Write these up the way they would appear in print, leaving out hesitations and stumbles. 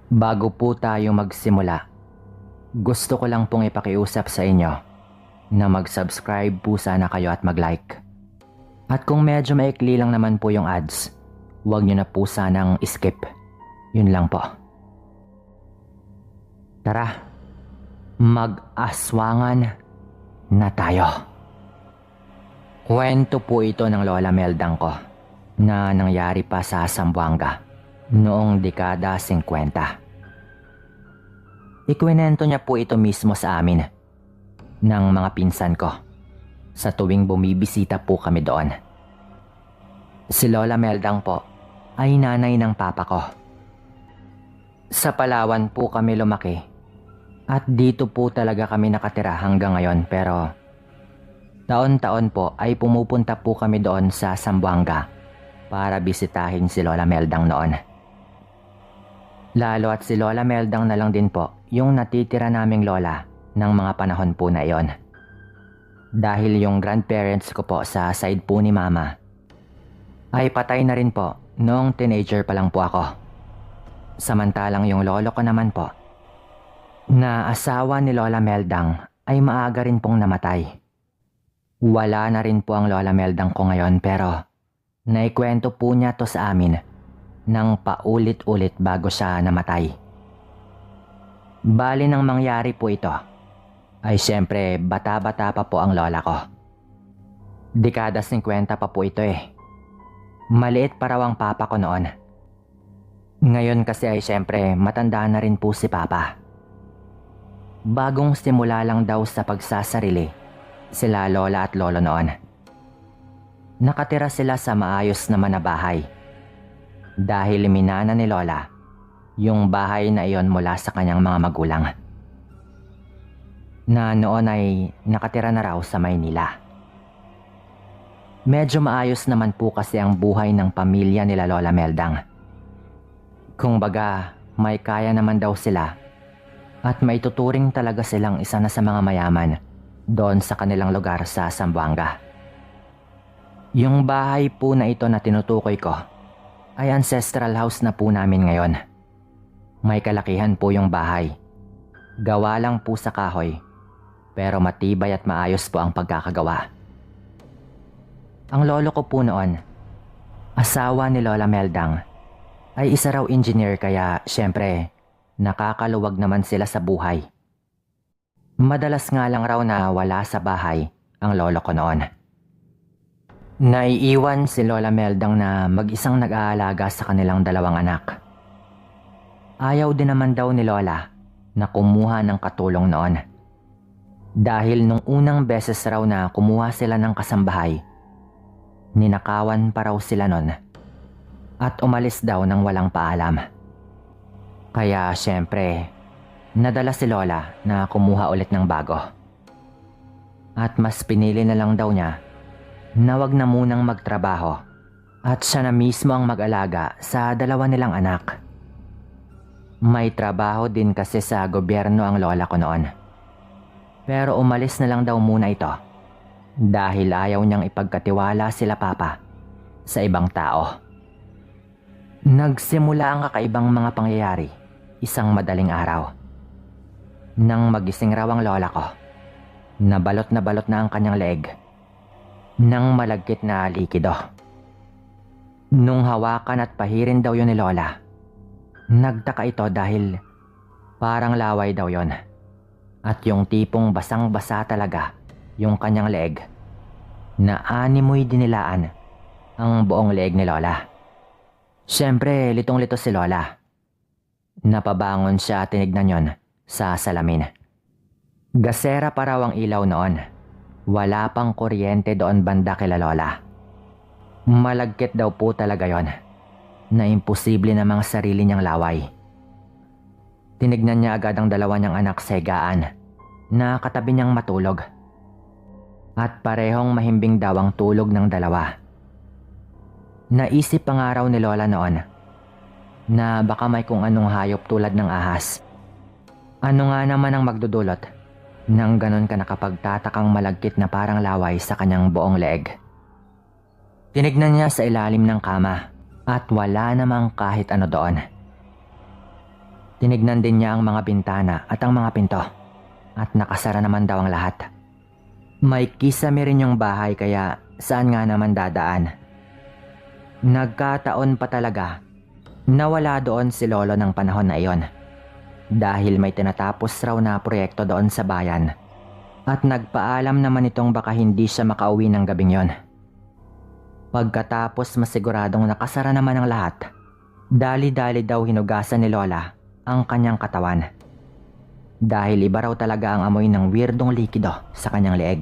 Bago po tayo magsimula, gusto ko lang pong ipakiusap sa inyo na mag-subscribe po sana kayo at mag-like. At kung medyo maikli lang naman po yung ads, huwag nyo na po sanang skip. Yun lang po. Tara, mag-aswangan na tayo. Kwento po ito ng Lola Meldang ko na nangyari pa sa Zamboanga noong dekada 50. Ikwinento niya po ito mismo sa amin ng mga pinsan ko sa tuwing bumibisita po kami doon. Si Lola Meldang po ay nanay ng papa ko. Sa Palawan po kami lumaki at dito po talaga kami nakatira hanggang ngayon, pero taon-taon po ay pumupunta po kami doon sa Zamboanga para bisitahin si Lola Meldang noon. Lalo at si Lola Meldang na lang din po yung natitira naming lola ng mga panahon po na iyon. Dahil yung grandparents ko po sa side po ni mama ay patay na rin po noong teenager pa lang po ako. Samantalang yung lolo ko naman po na asawa ni Lola Meldang ay maaga rin pong namatay. Wala na rin po ang Lola Meldang ko ngayon, pero naikwento po niya to sa amin nang paulit-ulit bago siya namatay. Bali nang mangyari po ito ay siyempre bata-bata pa po ang lola ko. Dekada 50 pa po ito eh. Maliit pa raw ang papa ko noon. Ngayon kasi ay siyempre matanda na rin po si papa. Bagong simula lang daw sa pagsasarili sila lola at lolo noon. Nakatira sila sa maayos naman na bahay dahil minana ni lola yung bahay na iyon mula sa kanyang mga magulang na noon ay nakatira na raw sa Maynila. Medyo maayos naman po kasi ang buhay ng pamilya nila Lola Meldang. Kung baga may kaya naman daw sila at maituturing talaga silang isa na sa mga mayaman doon sa kanilang lugar sa Zamboanga. Yung bahay po na ito na tinutukoy ko ay ancestral house na po namin ngayon. May kalakihan po yung bahay. Gawa lang po sa kahoy, pero matibay at maayos po ang pagkakagawa. Ang lolo ko po noon, asawa ni Lola Meldang, ay isa raw engineer, kaya syempre nakakaluwag naman sila sa buhay. Madalas nga lang raw na wala sa bahay ang lolo ko noon. Naiiwan si Lola Meldang na mag-isang nag-aalaga sa kanilang dalawang anak. Ayaw din naman daw ni Lola na kumuha ng katulong noon. Dahil nung unang beses raw na kumuha sila ng kasambahay, ninakawan pa raw sila noon at umalis daw ng walang paalam. Kaya syempre, nadala si Lola na kumuha ulit ng bago. At mas pinili na lang daw niya na wag na munang magtrabaho at siya na mismo ang mag-alaga sa dalawa nilang anak. May trabaho din kasi sa gobyerno ang lola ko noon. Pero umalis na lang daw muna ito dahil ayaw niyang ipagkatiwala sila papa sa ibang tao. Nagsimula ang kakaibang mga pangyayari isang madaling araw. Nang magising raw ang lola ko, na balot na ang kanyang leeg ng malagkit na likido. Nung hawakan at pahirin daw yun ni Lola, nagtaka ito dahil parang laway daw yon. At yung tipong basang-basa talaga yung kanyang leeg na animoy dinilaan ang buong leeg ni Lola. Siyempre, litong-lito si Lola. Napabangon siya at tinignan yon sa salamin. Gasera pa raw ang ilaw noon. Wala pang kuryente doon banda kila Lola. Malagkit daw po talaga yon, na imposible namang sarili niyang laway. Tinignan niya agad ang dalawa niyang anak sa higaan na katabi niyang matulog. At parehong mahimbing daw ang tulog ng dalawa. Naisip pa nga raw ni Lola noon na baka may kung anong hayop tulad ng ahas. Ano nga naman ang magdudulot nang ganon ka nakapagtatakang malagkit na parang laway sa kanyang buong leeg. Tinignan niya sa ilalim ng kama at wala namang kahit ano doon. Tinignan din niya ang mga bintana at ang mga pinto at nakasara naman daw ang lahat. May kisame rin yung bahay kaya saan nga naman dadaan. Nagkataon pa talaga na wala doon si Lolo ng panahon na iyon dahil may tinatapos raw na proyekto doon sa bayan at nagpaalam naman itong baka hindi siya makauwi ng gabing yon. Pagkatapos masiguradong nakasara naman ang lahat, dali-dali daw hinugasan ni Lola ang kanyang katawan. Dahil iba raw talaga ang amoy ng weirdong likido sa kanyang leeg.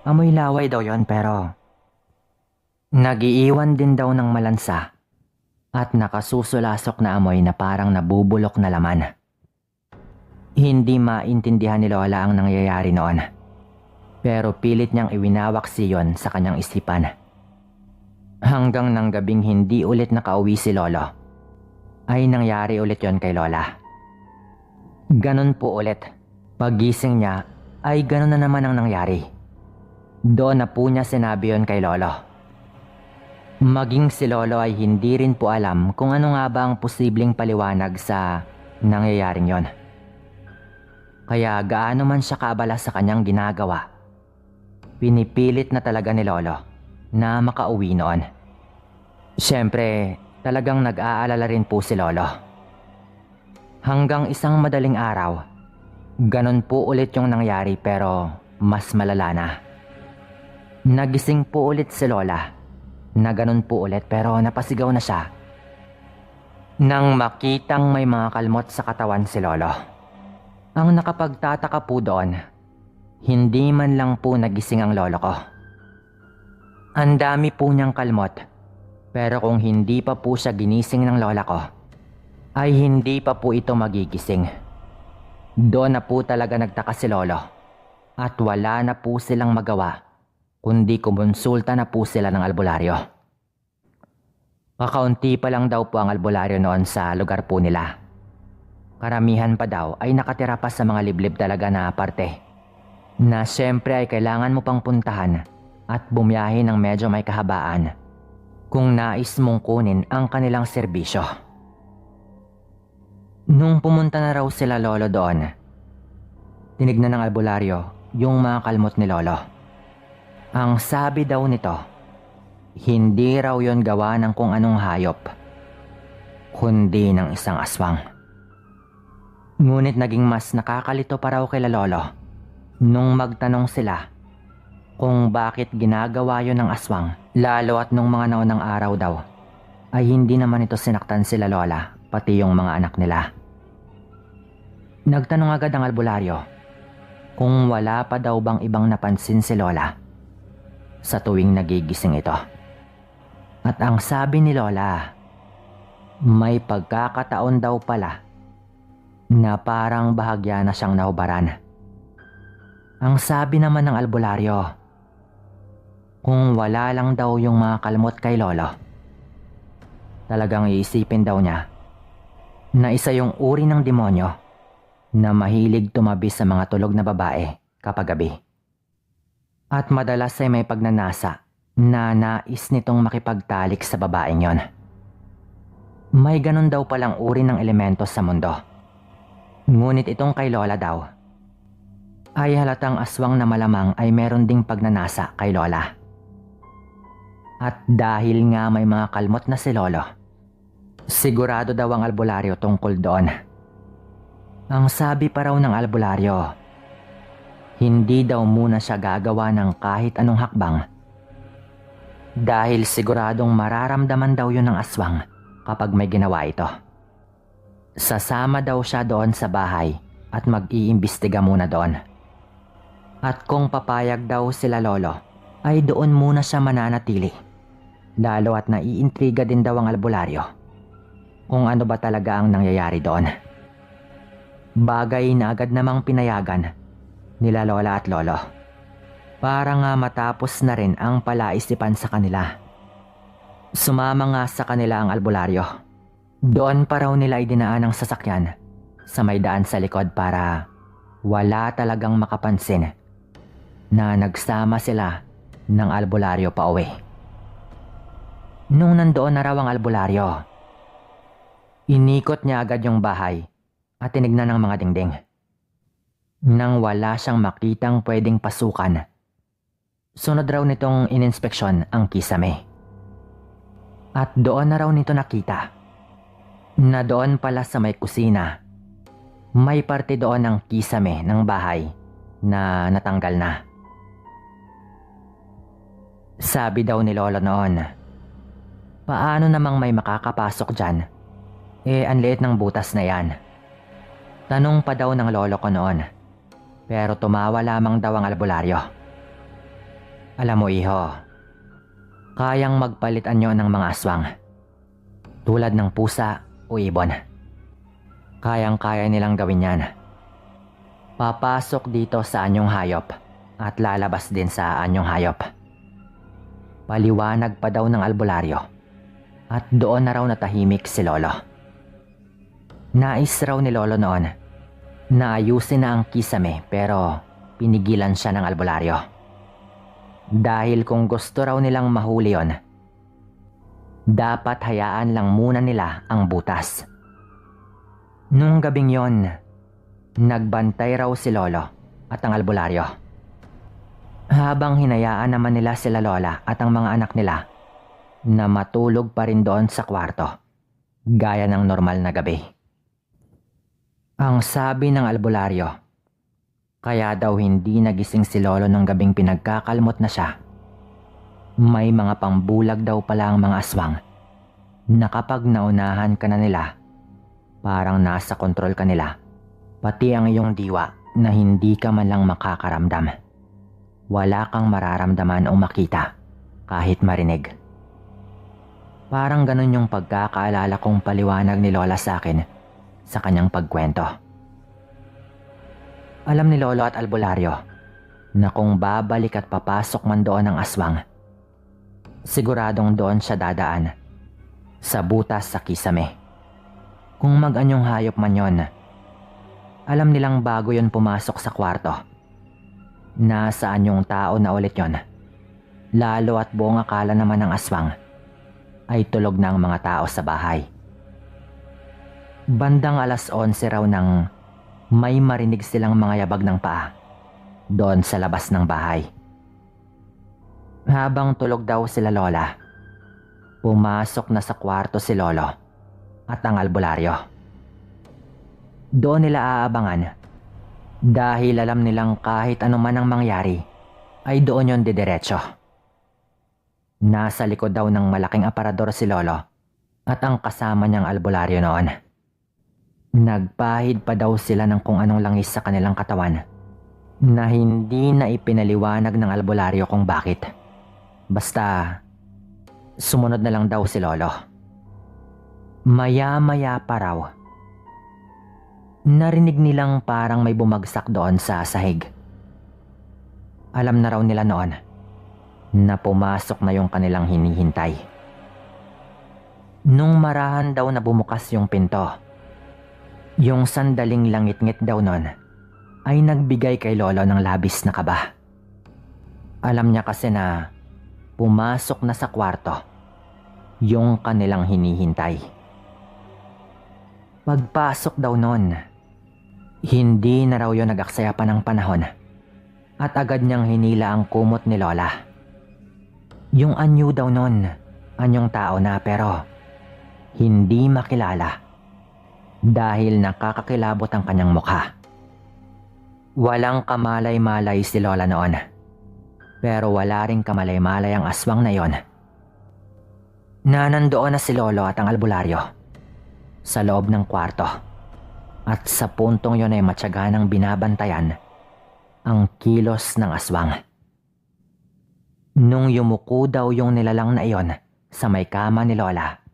Amoy laway daw yon pero nagiiwan din daw ng malansa at nakasusulasok na amoy na parang nabubulok na laman. Hindi maintindihan ni Lola ang nangyayari noon. Pero pilit niyang iwinawak siyon sa kanyang isipan. Hanggang nang gabing hindi ulit nakauwi si Lolo, ay nangyari ulit yon kay Lola. Ganon po ulit. Paggising niya ay ganon na naman ang nangyari. Doon na po niya sinabi yon kay Lolo. Maging si Lolo ay hindi rin po alam kung ano nga ba ang posibleng paliwanag sa nangyayaring yon. Kaya gaano man siya kaabala sa kanyang ginagawa, pinipilit na talaga ni Lolo na makauwi noon. Siyempre, talagang nag-aalala rin po si Lolo. Hanggang isang madaling araw, ganon po ulit yung nangyari pero mas malala na. Nagising po ulit si Lola na ganon po ulit pero napasigaw na siya nang makitang may mga kalmot sa katawan si Lolo. Ang nakapagtataka po doon, hindi man lang po nagising ang lolo ko. Ang dami po niyang kalmot. Pero kung hindi pa po siya ginising ng lola ko, ay hindi pa po ito magigising. Doon na po talaga nagtaka si Lolo at wala na po silang magawa kundi kumonsulta na po sila ng albularyo. Kakaunti pa lang daw po ang albularyo noon sa lugar po nila. Karamihan pa daw ay nakatira pa sa mga liblib talaga na parte na syempre ay kailangan mo pang puntahan at bumiyahe ng medyo may kahabaan kung nais mong kunin ang kanilang serbisyo. Nung pumunta na raw sila Lolo doon, tinignan ng albularyo yung mga kalmot ni Lolo. Ang sabi daw nito, hindi raw yon gawa ng kung anong hayop, kundi ng isang aswang. Ngunit naging mas nakakalito pa raw kay Lolo nung magtanong sila kung bakit ginagawa yon ng aswang, lalo at nung mga naunang araw daw ay hindi naman ito sinaktan sila Lola pati yung mga anak nila. Nagtanong agad ang albularyo kung wala pa daw bang ibang napansin si Lola sa tuwing nagigising ito. At ang sabi ni Lola, may pagkakataon daw pala na parang bahagya na siyang nahubaran. Ang sabi naman ng albularyo, kung wala lang daw yung mga kalmot kay Lolo, talagang iisipin daw niya na isa yung uri ng demonyo na mahilig tumabi sa mga tulog na babae kapag gabi. At madalas ay may pagnanasa na nais nitong makipagtalik sa babaeng yon. May ganun daw palang uri ng elemento sa mundo. Ngunit itong kay Lola daw ay halatang aswang na malamang ay meron ding pagnanasa kay Lola. At dahil nga may mga kalmot na si Lolo, sigurado daw ang albularyo tungkol doon. Ang sabi pa raw ng albularyo, hindi daw muna siya gagawa ng kahit anong hakbang dahil siguradong mararamdaman daw yun ng aswang kapag may ginawa ito. Sasama daw siya doon sa bahay at mag-iimbestiga muna doon. At kung papayag daw sila Lolo, ay doon muna siya mananatili. Lalo at naiintriga din daw ang albularyo kung ano ba talaga ang nangyayari doon. Bagay na agad namang pinayagan nila Lola at Lolo. Para nga matapos na rin ang palaisipan sa kanila. Sumama nga sa kanila ang albularyo. Doon pa raw nila idinaan ang sasakyan sa may daan sa likod para wala talagang makapansin na nagsama sila ng albularyo pa uwi. Nung nandoon na raw ang albularyo, Inikot niya agad yung bahay at tinignan ng mga dingding. Nang wala siyang makitang pwedeng pasukan, sunod raw nitong ininspeksyon ang kisame. At doon na raw nito nakita na doon pala sa may kusina, may parte doon ng kisame ng bahay na natanggal na. Sabi daw ni Lolo noon, paano namang may makakapasok dyan? Ang liit ng butas na yan. Tanong pa daw ng lolo ko noon, pero tumawa lamang daw ang albularyo. Alam mo iho, kayang magpalit anyo ng mga aswang. Tulad ng pusa o ibon. Kayang-kaya nilang gawin yan. Papasok dito sa anyong hayop at lalabas din sa anyong hayop. Paliwanag pa daw ng albularyo at doon na raw natahimik si Lolo. Nais raw ni Lolo noon na ayusin na ang kisame pero pinigilan siya ng albularyo. Dahil kung gusto raw nilang mahuli yon, dapat hayaan lang muna nila ang butas. Nung gabing yon, nagbantay raw si Lolo at ang albularyo. Habang hinayaan naman nila sila Lola at ang mga anak nila na matulog pa rin doon sa kwarto, gaya ng normal na gabi. Ang sabi ng albularyo, kaya daw hindi nagising si Lolo ng gabing pinagkakalmot na siya. May mga pambulag daw pala ang mga aswang na kapag naunahan ka na nila, parang nasa kontrol ka nila, pati ang iyong diwa na hindi ka man lang makakaramdam. Wala kang mararamdaman o makita kahit marinig. Parang ganun yung pagkakaalala kong paliwanag ni Lola sa akin sa kanyang pagkwento. Alam ni Lolo at albularyo na kung babalik at papasok man doon ang aswang, siguradong doon siya dadaan, sa butas sa kisame. Kung mag-anyong hayop man yon, alam nilang bago yon pumasok sa kwarto, nasa anyong tao na ulit yon. Lalo at buong akala naman ng aswang ay tulog na ang mga tao sa bahay. Bandang 11:00 raw nang may marinig silang mga yabag ng paa doon sa labas ng bahay. Habang tulog daw sila Lola, pumasok na sa kwarto si Lolo at ang albularyo. Doon nila aabangan dahil alam nilang kahit anuman ang mangyari ay doon yon didiretso. Nasa likod daw ng malaking aparador si Lolo at ang kasama niyang albularyo noon. Nagpahid pa daw sila ng kung anong langis sa kanilang katawan na hindi na ipinaliwanag ng albularyo kung bakit. Basta sumunod na lang daw si Lolo. Maya-maya pa raw, narinig nilang parang may bumagsak doon sa sahig. Alam na raw nila noon na pumasok na yung kanilang hinihintay. Nung marahan daw na bumukas yung pinto, yung sandaling langit-ngit daw nun ay nagbigay kay Lolo ng labis na kaba. Alam niya kasi na pumasok na sa kwarto yung kanilang hinihintay. Pagpasok daw nun, hindi na raw yun nag-aksaya pa ng panahon at agad niyang hinila ang kumot ni Lola. Yung anyo daw nun, anyong tao na pero hindi makilala. Dahil nakakakilabot ang kanyang mukha. Walang kamalay-malay si Lola noon. Pero wala ring kamalay-malay ang aswang na yon. Nandoon na si Lolo at ang albularyo sa loob ng kwarto. At sa puntong yon ay matyaganang binabantayan ang kilos ng aswang. Nung yumuko daw yung nilalang na iyon sa may kama ni Lola,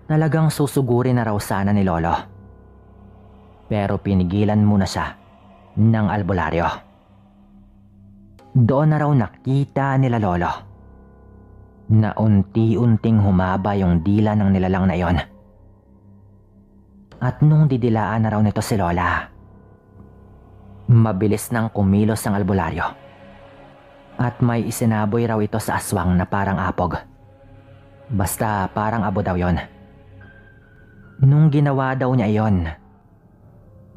talagang susugurin na raw sana ni Lolo. Pero pinigilan muna siya ng albularyo. Doon na raw nakita nila Lolo na unti-unting humaba yung dila ng nilalang na iyon. At nung didilaan na raw nito si Lola, mabilis nang kumilos ang albularyo. At may isinaboy raw ito sa aswang na parang apog. Basta parang abo daw yon. Nung ginawa daw niya iyon,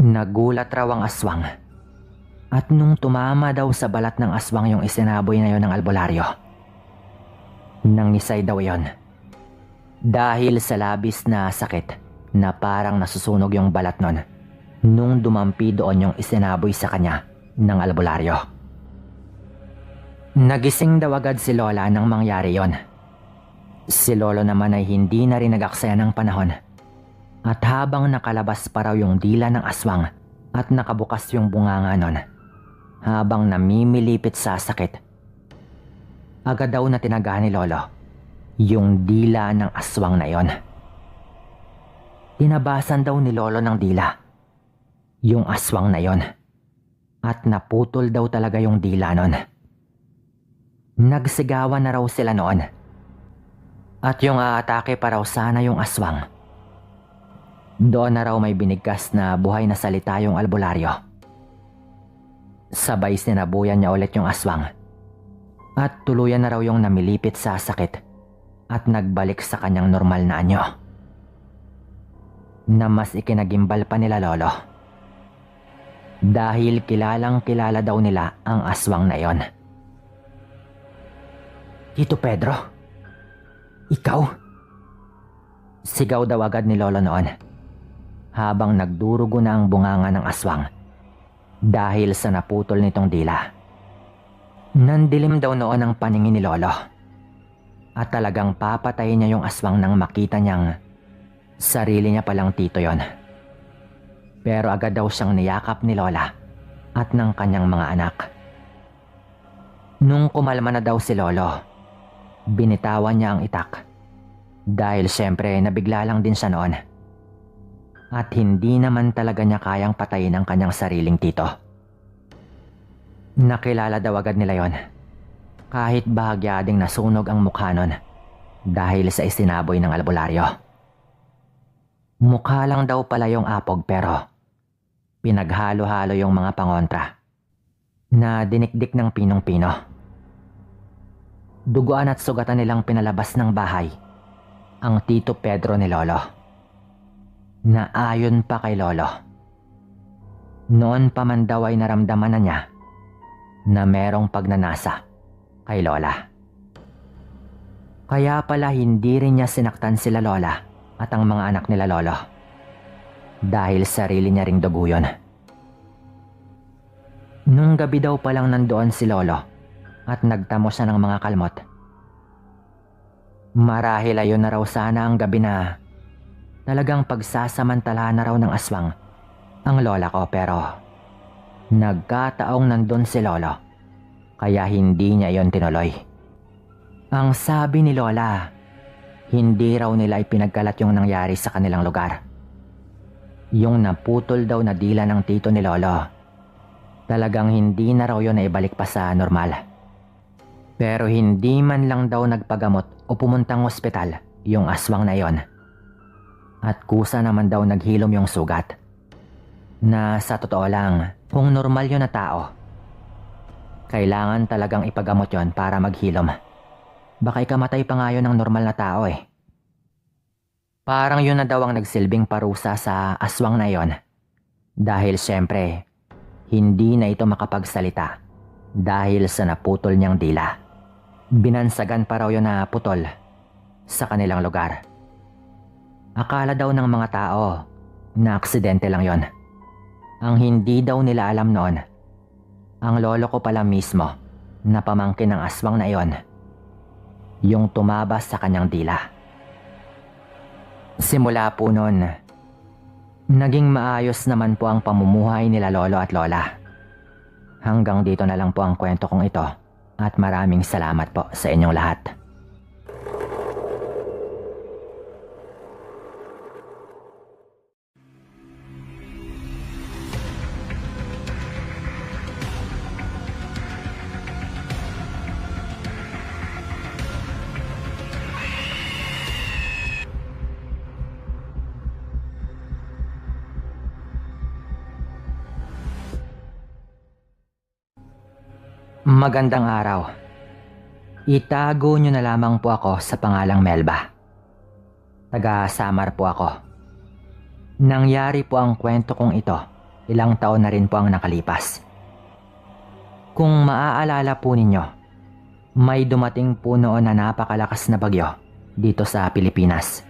nagulat raw ang aswang. At nung tumama daw sa balat ng aswang yung isinaboy na yon ng albularyo, nangisay daw yon. Dahil sa labis na sakit na parang nasusunog yung balat nun nung dumampi doon yung isinaboy sa kanya ng albularyo. Nagising daw agad si Lola nang mangyari yon. Si Lolo naman ay hindi na rin nag-aksaya ng panahon. At habang nakalabas pa raw yung dila ng aswang at nakabukas yung bunganga nun, habang namimilipit sa sakit, agad daw na tinagahan ni Lolo yung dila ng aswang na yon. Tinabasan daw ni Lolo ng dila yung aswang na yon at naputol daw talaga yung dila nun. Nagsigawan na raw sila noon at yung aatake pa raw sana yung aswang. Doon na raw may binigkas na buhay na salita yung albularyo. Sabay sinabuyan niya ulit yung aswang at tuluyan na raw yung namilipit sa sakit at nagbalik sa kanyang normal na anyo. Na mas ikinagimbal pa nila Lolo dahil kilalang kilala daw nila ang aswang na yon. "Tito Pedro, ikaw?" Sigaw daw agad ni Lolo noon habang nagdurugo na ang bunganga ng aswang dahil sa naputol nitong dila. Nandilim daw noon ang paningin ni Lolo at talagang papatayin niya yung aswang nang makita niyang sarili niya palang tito yon. Pero agad daw siyang niyakap ni Lola at ng kanyang mga anak. Nung kumalma na daw si Lolo, binitawan niya ang itak dahil syempre nabigla lang din siya noon. At hindi naman talaga niya kayang patayin ang kanyang sariling tito. Nakilala daw agad nila yon kahit bahagya ding nasunog ang mukha nun dahil sa isinaboy ng albularyo. Mukha lang daw pala yung apog pero pinaghalo-halo yung mga pangontra na dinikdik ng pinong-pino. Duguan at sugatan nilang pinalabas ng bahay ang Tito Pedro ni Lolo. Na ayon pa kay Lolo, noon pa man daw ay naramdaman na niya na merong pagnanasa kay Lola. Kaya pala hindi rin niya sinaktan sila Lola at ang mga anak nila Lolo dahil sarili niya ring dugo yun. Nung gabi daw palang nandoon si Lolo at nagtamo siya ng mga kalmot. Marahil ayon na raw sana ang gabi na talagang pagsasamantalahan na raw ng aswang ang lola ko, pero nagkataong nandun si Lolo kaya hindi niya yon tinuloy. Ang sabi ni Lola, hindi raw nila ipinagkalat yung nangyari sa kanilang lugar. Yung naputol daw na dila ng tito ni Lolo, talagang hindi na raw yun na ibalik pa sa normal. Pero hindi man lang daw nagpagamot o pumuntang ospital yung aswang na yon. At kusa naman daw naghilom yung sugat. Na sa totoo lang, kung normal yun na tao, kailangan talagang ipagamot yon para maghilom. Baka ikamatay pa nga yun ng normal na tao eh. Parang yun na daw ang nagsilbing parusa sa aswang na yon. Dahil syempre, hindi na ito makapagsalita dahil sa naputol niyang dila. Binansagan pa raw yun na putol sa kanilang lugar. Akala daw ng mga tao na aksidente lang yon. Ang hindi daw nila alam noon, ang lolo ko pala mismo na pamangkin ng aswang na yon, yung tumabas sa kanyang dila. Simula po noon, naging maayos naman po ang pamumuhay nila Lolo at Lola. Hanggang dito na lang po ang kwento kong ito at maraming salamat po sa inyong lahat. Magandang araw. Itago nyo na lamang po ako sa pangalang Melba. Taga Samar po ako. Nangyari po ang kwento kong ito, ilang taon na rin po ang nakalipas. Kung maaalala po ninyo, may dumating po noon na napakalakas na bagyo dito sa Pilipinas.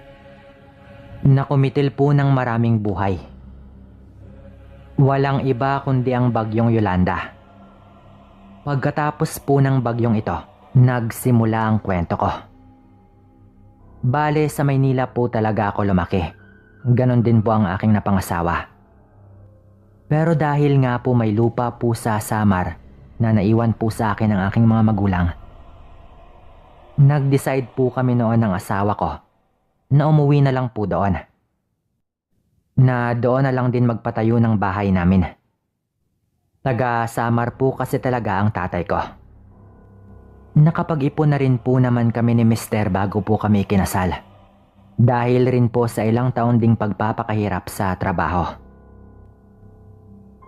Nakumitil po ng maraming buhay. Walang iba kundi ang bagyong Yolanda. Pagkatapos po ng bagyong ito, nagsimula ang kwento ko. Bale sa Maynila po talaga ako lumaki. Ganon din po ang aking napangasawa. Pero dahil nga po may lupa po sa Samar na naiwan po sa akin ng aking mga magulang, nag-decide po kami noon ng asawa ko na umuwi na lang po doon. Na doon na lang din magpatayo ng bahay namin. Taga Samar po kasi talaga ang tatay ko. Nakapag-ipon na rin po naman kami ni Mister bago po kami kinasal. Dahil rin po sa ilang taon ding pagpapakahirap sa trabaho.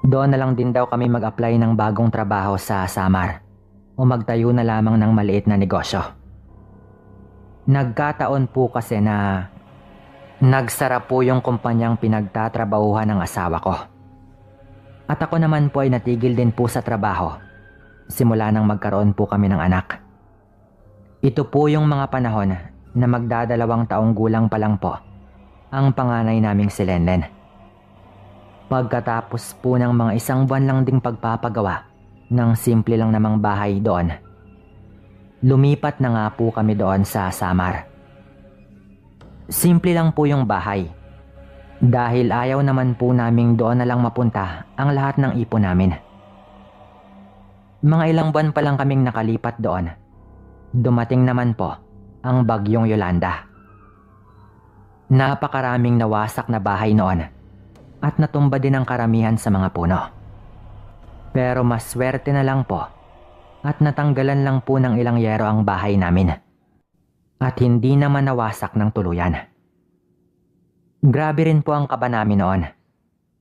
Doon na lang din daw kami mag-apply ng bagong trabaho sa Samar o magtayo na lamang ng maliit na negosyo. Nagkataon po kasi na nagsara po yung kumpanyang pinagtatrabahuhan ng asawa ko. At ako naman po ay natigil din po sa trabaho simula nang magkaroon po kami ng anak. Ito po yung mga panahon na magdadalawang taong gulang pa lang po ang panganay naming si Lenlen. Pagkatapos po ng mga isang buwan lang ding pagpapagawa ng simple lang namang bahay doon, lumipat na nga po kami doon sa Samar. Simple lang po yung bahay. Dahil ayaw naman po naming doon na lang mapunta ang lahat ng ipon namin. Mga ilang buwan pa lang kaming nakalipat doon, dumating naman po ang bagyong Yolanda. Napakaraming nawasak na bahay noon at natumba din ang karamihan sa mga puno. Pero mas swerte na lang po at natanggalan lang po ng ilang yero ang bahay namin. At hindi naman nawasak ng tuluyan. Grabe rin po ang kaba namin noon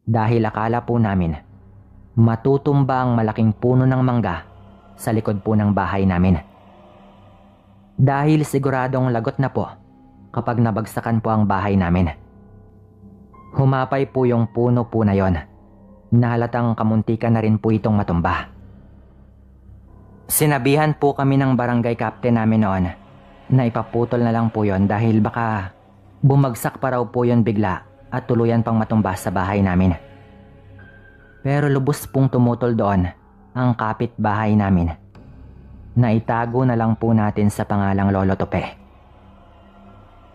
dahil akala po namin matutumba ang malaking puno ng mangga sa likod po ng bahay namin. Dahil siguradong lagot na po kapag nabagsakan po ang bahay namin. Humapay po yung puno po na yon. Nahalatang kamuntikan na rin po itong matumba. Sinabihan po kami ng barangay captain namin noon na ipaputol na lang po yon dahil baka bumagsak pa raw po yon bigla at tuluyan pang matumba sa bahay namin. Pero lubos pong tumutol doon ang kapitbahay namin na itago na lang po natin sa pangalang Lolo Tope.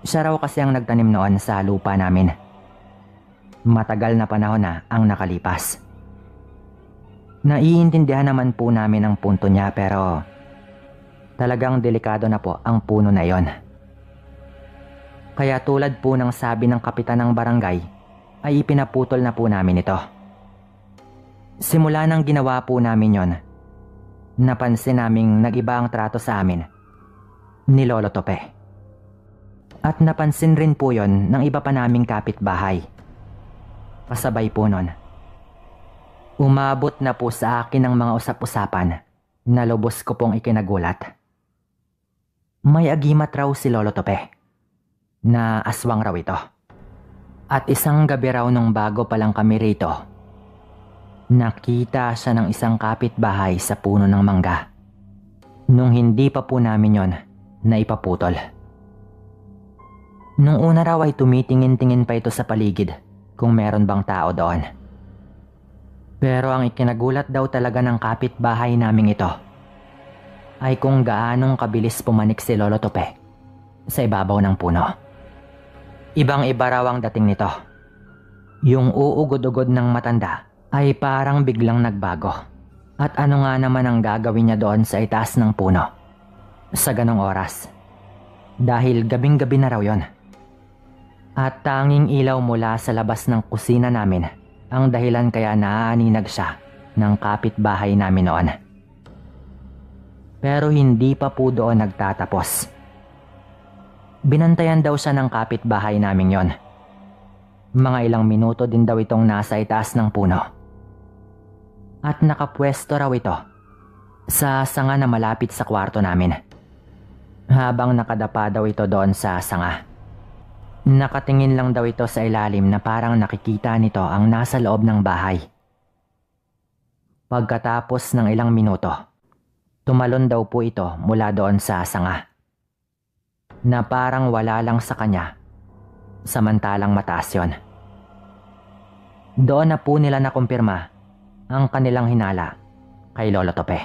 Siya raw kasi ang nagtanim noon sa lupa namin. Matagal na panahon na ang nakalipas. Naiintindihan naman po namin ang punto niya pero talagang delikado na po ang puno na yon. Kaya tulad po ng sabi ng kapitan ng barangay ay ipinaputol na po namin ito. Simula nang ginawa po namin yon, napansin naming nag-iba ang trato sa amin ni Lolo Tope. At napansin rin po yon ng iba pa naming kapitbahay. Kasabay po nun, umabot na po sa akin ang mga usap-usapan na lubos ko pong ikinagulat. May agimat raw si Lolo Tope na aswang raw ito. At isang gabi raw nung bago pa lang kami rito, nakita siya ng isang kapitbahay sa puno ng mangga. Nung hindi pa po namin yon na ipaputol. Nung una raw ay tumitingin-tingin pa ito sa paligid kung meron bang tao doon. Pero ang ikinagulat daw talaga ng kapitbahay naming ito ay kung gaanong kabilis pumanik si Lolo Tope sa ibabaw ng puno. Ibang-iba raw ang dating nito. Yung uugod-ugod ng matanda ay parang biglang nagbago. At ano nga naman ang gagawin niya doon sa itaas ng puno sa ganong oras? Dahil gabing-gabi na raw yon. At tanging ilaw mula sa labas ng kusina namin ang dahilan kaya naaaninag siya ng kapitbahay namin noon. Pero hindi pa po doon nagtatapos. Binantayan daw siya ng kapitbahay namin yon. Mga ilang minuto din daw itong nasa itaas ng puno. At nakapwesto raw ito sa sanga na malapit sa kwarto namin. Habang nakadapa daw ito doon sa sanga. Nakatingin lang daw ito sa ilalim na parang nakikita nito ang nasa loob ng bahay. Pagkatapos ng ilang minuto, tumalon daw po ito mula doon sa sanga, na parang wala lang sa kanya, samantalang mataas yon. Doon na po nila nakumpirma ang kanilang hinala kay Lolo Tope.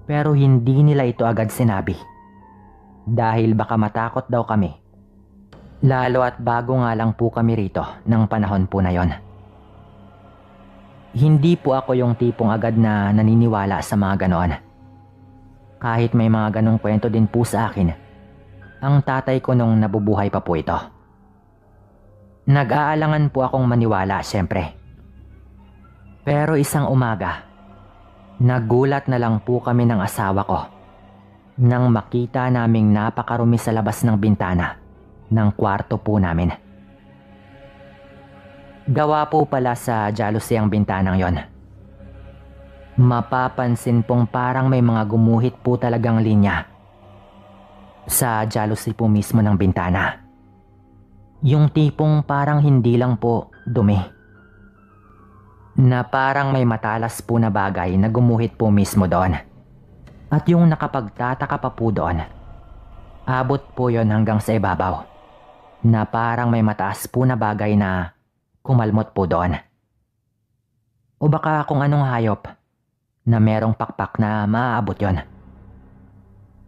Pero hindi nila ito agad sinabi dahil baka matakot daw kami, lalo at bago nga lang po kami rito ng panahon po na yon. Hindi po ako yung tipong agad na naniniwala sa mga ganoon. Kahit may mga ganong kwento din po sa akin ang tatay ko nung nabubuhay pa po ito. Nag-aalangan po akong maniwala siyempre. Pero isang umaga, nagulat na lang po kami ng asawa ko nang makita naming napakarumi sa labas ng bintana ng kwarto po namin. Gawa po pala sa jealousy ang bintanang yon. Mapapansin pong parang may mga gumuhit po talagang linya sa jealousy po mismo ng bintana. Yung tipong parang hindi lang po dumi, na parang may matalas po na bagay na gumuhit po mismo doon. At yung nakapagtataka pa po doon, abot po yon hanggang sa ibabaw, na parang may mataas po na bagay na kumalmot po doon. O baka kung anong hayop na merong pakpak na maaabot yon.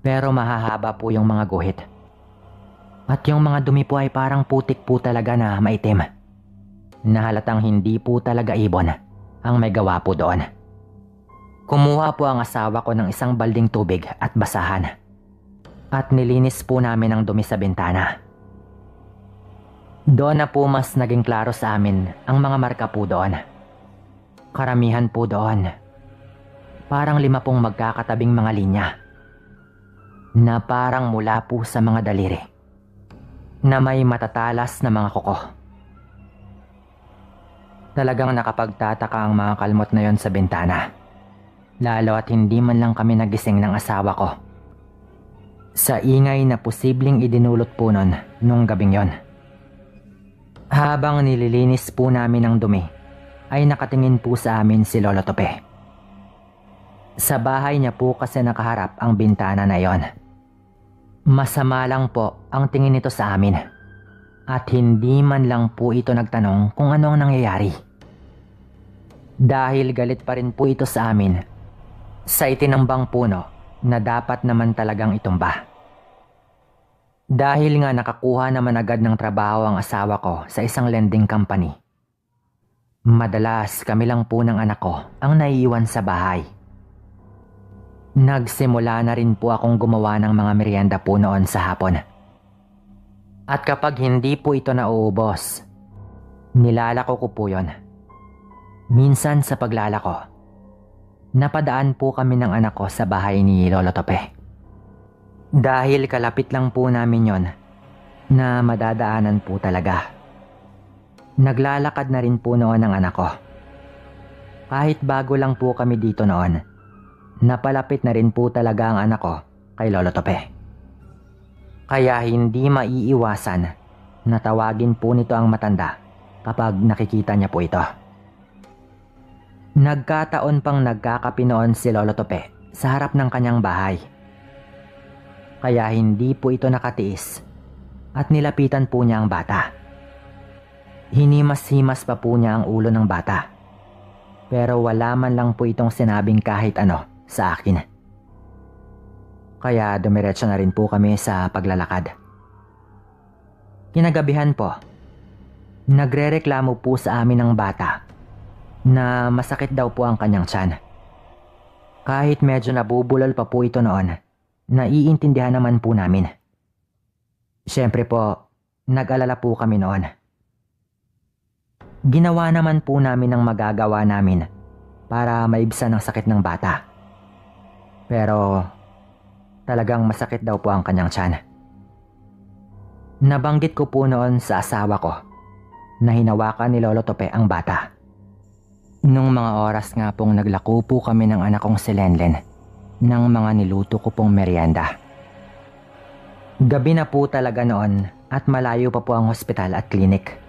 Pero mahahaba po yung mga guhit. At yung mga dumi po ay parang putik po talaga na maitim, na halatang hindi po talaga ibon ang may gawa po doon. Kumuha po ang asawa ko ng isang balding tubig at basahan, at nilinis po namin ang dumi sa bintana. Doon na po mas naging klaro sa amin ang mga marka po doon. Karamihan po doon, parang 5 magkakatabing mga linya, na parang mula po sa mga daliri, na may matatalas na mga kuko. Talagang nakapagtataka ang mga kalmot na yon sa bintana, lalo at hindi man lang kami nagising ng asawa ko sa ingay na posibleng idinulot po nun nung gabing yon. Habang nililinis po namin ang dumi, ay nakatingin po sa amin si Lolo Tope. Sa bahay niya po kasi nakaharap ang bintana na yon. Masama lang po ang tingin nito sa amin, at hindi man lang po ito nagtanong kung ano ang nangyayari. Dahil galit pa rin po ito sa amin sa itinambang puno na dapat naman talagang itumba. Dahil nga nakakuha naman agad ng trabaho ang asawa ko sa isang lending company, madalas kami lang po ng anak ko ang naiiwan sa bahay. Nagsimula na rin po akong gumawa ng mga merienda po noon sa hapon. At kapag hindi po ito nauubos, nilalako ko po yon. Minsan sa paglalako, napadaan po kami ng anak ko sa bahay ni Lolo Tope. Dahil kalapit lang po namin yon na madadaanan po talaga. Naglalakad na rin po noon ang anak ko. Kahit bago lang po kami dito noon, napalapit na rin po talaga ang anak ko kay Lolo Tope. Kaya hindi maiiwasan na tawagin po nito ang matanda kapag nakikita niya po ito. Nagkataon pang nagkakape noon si Lolo Tope sa harap ng kanyang bahay. Kaya hindi po ito nakatiis at nilapitan po niya ang bata. Hinimas-himas pa po niya ang ulo ng bata. Pero wala man lang po itong sinabing kahit ano sa akin. Kaya dumiretso na rin po kami sa paglalakad. Kinagabihan po, nagrereklamo po sa amin ng bata na masakit daw po ang kanyang tiyan. Kahit medyo nabubulol pa po ito noon, naiintindihan naman po namin. Siyempre po, nag-alala po kami noon. Ginawa naman po namin ang magagawa namin para maibsan ang sakit ng bata. Pero talagang masakit daw po ang kanyang tiyan. Nabanggit ko po noon sa asawa ko na hinawakan ni Lolo Tope ang bata. Nung mga oras nga pong naglako po kami ng anak kong si Lenlen ng mga niluto ko pong merienda. Gabi na po talaga noon at malayo pa po ang hospital at klinik.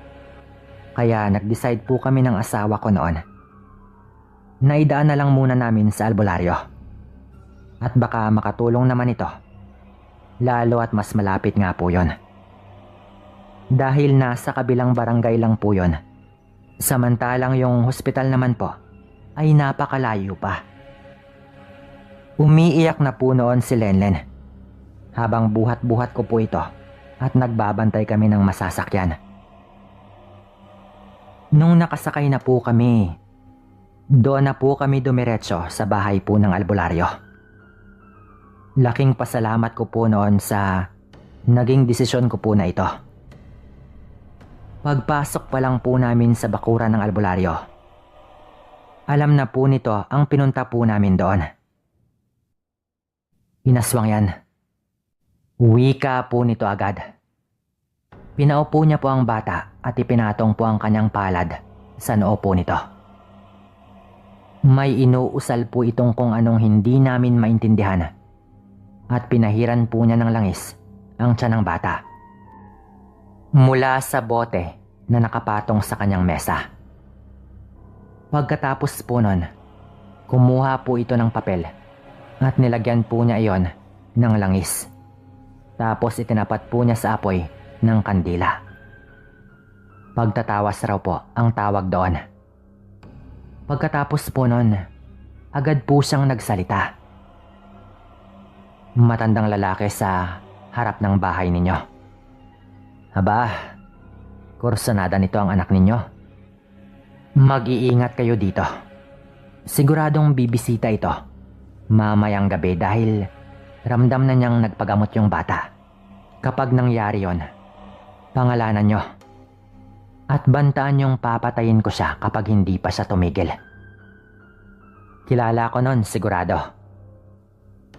Kaya nag-decide po kami ng asawa ko noon. Naidaan na lang muna namin sa albularyo. At baka makatulong naman ito. Lalo at mas malapit nga po yon. Dahil nasa kabilang barangay lang po yon. Samantalang yung hospital naman po ay napakalayo pa. Umiiyak na po noon si Lenlen habang buhat-buhat ko po ito at nagbabantay kami ng masasakyan. Nung nakasakay na po kami, doon na po kami dumiretso sa bahay po ng albularyo. Laking pasalamat ko po noon sa naging desisyon ko po na ito. Pagpasok pa lang po namin sa bakuran ng albularyo, alam na po nito ang pinunta po namin doon. Inaswang yan. Wika po nito agad. Pinaupo niya po ang bata at ipinatong po ang kanyang palad sa noo po nito. May inuusal po itong kung anong hindi namin maintindihan at pinahiran po niya ng langis ang tiyan ng bata. Mula sa bote na nakapatong sa kanyang mesa. Pagkatapos po nun, kumuha po ito ng papel at nilagyan po niya iyon ng langis. Tapos itinapat po niya sa apoy ng kandila. Pagtatawas raw po ang tawag doon. Pagkatapos po nun, agad po siyang nagsalita. Matandang lalaki sa harap ng bahay ninyo. Aba, kursunada nito ang anak ninyo. Mag-iingat kayo dito. Siguradong bibisita ito mamayang gabi dahil ramdam na niyang nagpagamot yung bata. Kapag nangyari yon, pangalanan nyo. At bantaan yung papatayin ko siya kapag hindi pa siya tumigil. Kilala ko nun sigurado.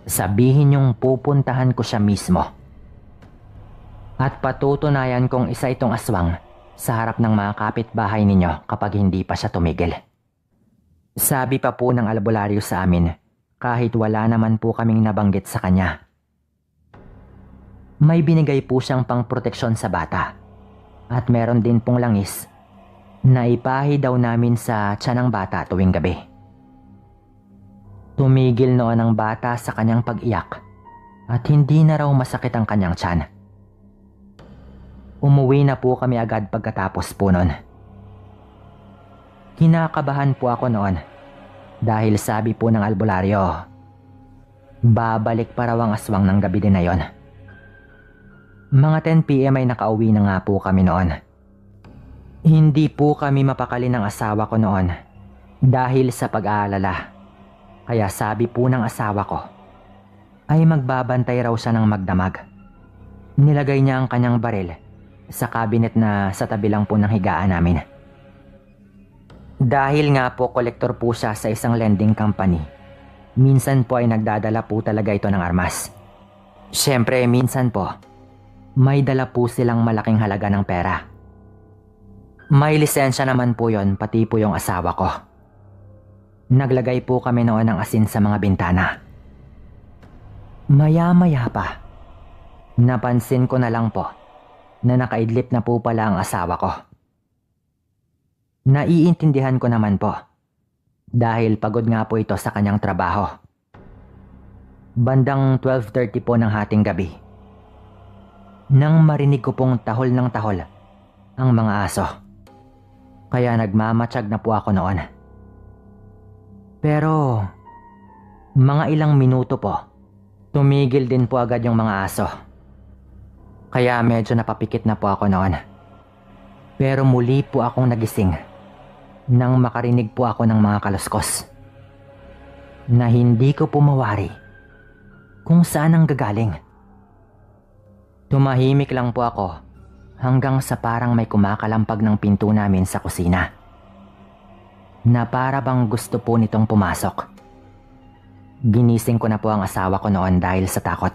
Sabihin yung pupuntahan ko siya mismo. At patutunayan kong isa itong aswang sa harap ng mga kapitbahay ninyo kapag hindi pa siya tumigil. Sabi pa po ng albularyo sa amin kahit wala naman po kaming nabanggit sa kanya. May binigay po siyang pangproteksyon sa bata at meron din pong langis na ipahi daw namin sa tiyan ng bata tuwing gabi. Tumigil noon ang bata sa kanyang pag-iyak at hindi na raw masakit ang kanyang tiyan. Umuwi na po kami agad pagkatapos po noon. Kinakabahan po ako noon dahil sabi po ng albularyo, babalik pa raw ang aswang ng gabi din na yon. Mga 10 PM ay nakauwi na nga po kami noon. Hindi po kami mapakali ng asawa ko noon dahil sa pag-aalala. Kaya sabi po ng asawa ko ay magbabantay raw siya ng magdamag. Nilagay niya ang kanyang baril sa cabinet na sa tabi lang po ng higaan namin. Dahil nga po kolektor po siya sa isang lending company, minsan po ay nagdadala po talaga ito ng armas. Siyempre minsan po, may dala po silang malaking halaga ng pera. May lisensya naman po yon pati po yung asawa ko. Naglagay po kami noon ng asin sa mga bintana. Maya-maya pa, napansin ko na lang po na nakaidlip na po pala ang asawa ko. Naiintindihan ko naman po dahil pagod nga po ito sa kanyang trabaho. Bandang 12:30 po ng hating gabi, nang marinig ko pong tahol ng tahol ang mga aso. Kaya nagmamatsyag na po ako noon. Pero mga ilang minuto po, tumigil din po agad yung mga aso. Kaya medyo napapikit na po ako noon. Pero muli po akong nagising nang makarinig po ako ng mga kaluskos na hindi ko po mawari kung saan ang gagaling. Tumahimik lang po ako hanggang sa parang may kumakalampag ng pinto namin sa kusina. Na para bang gusto po nitong pumasok. Ginising ko na po ang asawa ko noon dahil sa takot.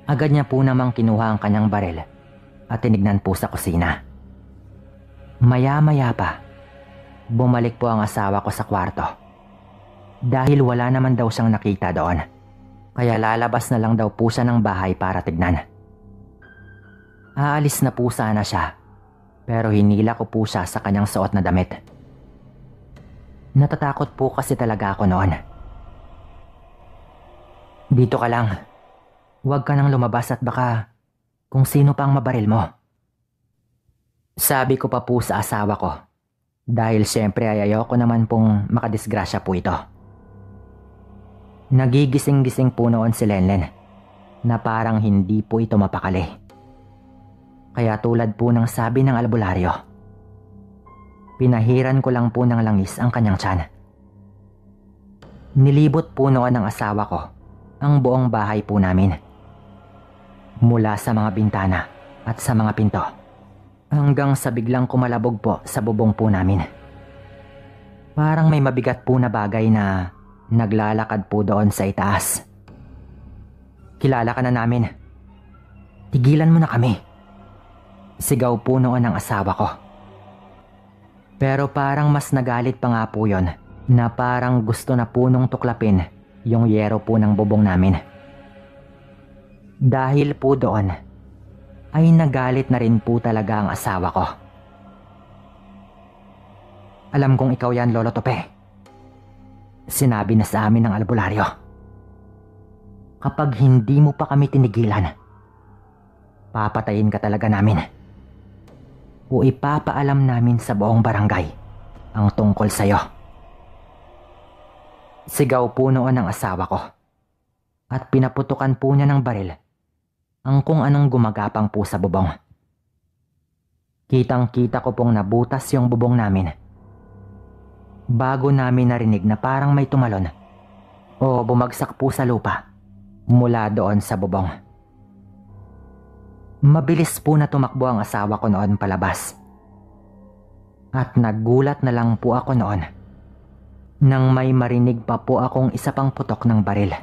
Agad niya po namang kinuha ang kanyang baril at tinignan po sa kusina. Maya-maya pa, bumalik po ang asawa ko sa kwarto. Dahil wala naman daw siyang nakita doon. Kaya lalabas na lang daw po siya ng bahay para tignan. Aalis na po sana siya, pero hinila ko po siya sa kanyang suot na damit. Natatakot po kasi talaga ako noon. Dito ka lang. Huwag ka nang lumabas at baka kung sino pa ang mabaril mo. Sabi ko pa po sa asawa ko. Dahil siyempre ay ayoko naman pong makadisgrasya po ito. Nagigising-gising po noon si Lenlen na parang hindi po ito mapakali. Kaya tulad po ng sabi ng albularyo, pinahiran ko lang po ng langis ang kanyang tiyan. Nilibot po noon ng asawa ko ang buong bahay po namin. Mula sa mga bintana at sa mga pinto. Hanggang sa biglang kumalabog po sa bubong po namin. Parang may mabigat po na bagay na naglalakad po doon sa itaas. Kilala ka na namin. Tigilan mo na kami. Sigaw po noon ng asawa ko. Pero parang mas nagalit pa nga po yon na parang gusto na po nung tuklapin yung yero po ng bubong namin. Dahil po doon ay nagalit na rin po talaga ang asawa ko. Alam kong ikaw yan, Lolo Tope. Sinabi na sa amin ng albularyo. Kapag hindi mo pa kami tinigilan, papatayin ka talaga namin. O ipapaalam namin sa buong barangay ang tungkol sa'yo. Sigaw po noon ng asawa ko. At pinaputukan po niya ng baril ang kung anong gumagapang po sa bubong. Kitang-kita ko pong nabutas yung bubong namin. Bago namin narinig na parang may tumalon o bumagsak po sa lupa mula doon sa bubong. Mabilis po na tumakbo ang asawa ko noon palabas. At nagulat na lang po ako noon nang may marinig pa po akong isa pang putok ng baril.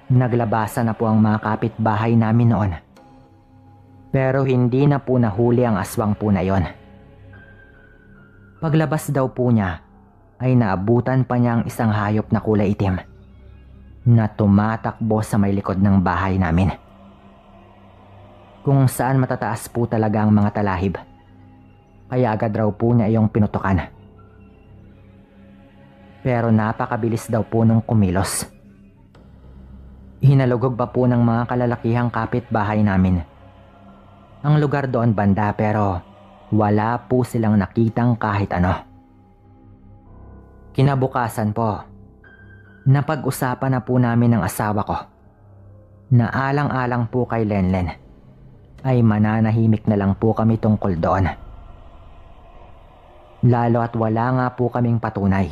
Naglabasan na po ang mga kapitbahay namin noon. Pero hindi na po nahuli ang aswang po na yon. Paglabas daw po niya, ay naabutan pa niya ang isang hayop na kulay itim na tumatakbo sa may likod ng bahay namin. Kung saan matataas po talaga ang mga talahib. Kaya agad raw po niya iyong pinutukan. Pero napakabilis daw po nung kumilos. Hinalugog pa po ng mga kalalakihang kapitbahay namin ang lugar doon banda, pero wala po silang nakitang kahit ano. Kinabukasan po, napag-usapan na po namin ng asawa ko na alang-alang po kay Lenlen ay mananahimik na lang po kami tungkol doon. Lalo at wala nga po kaming patunay.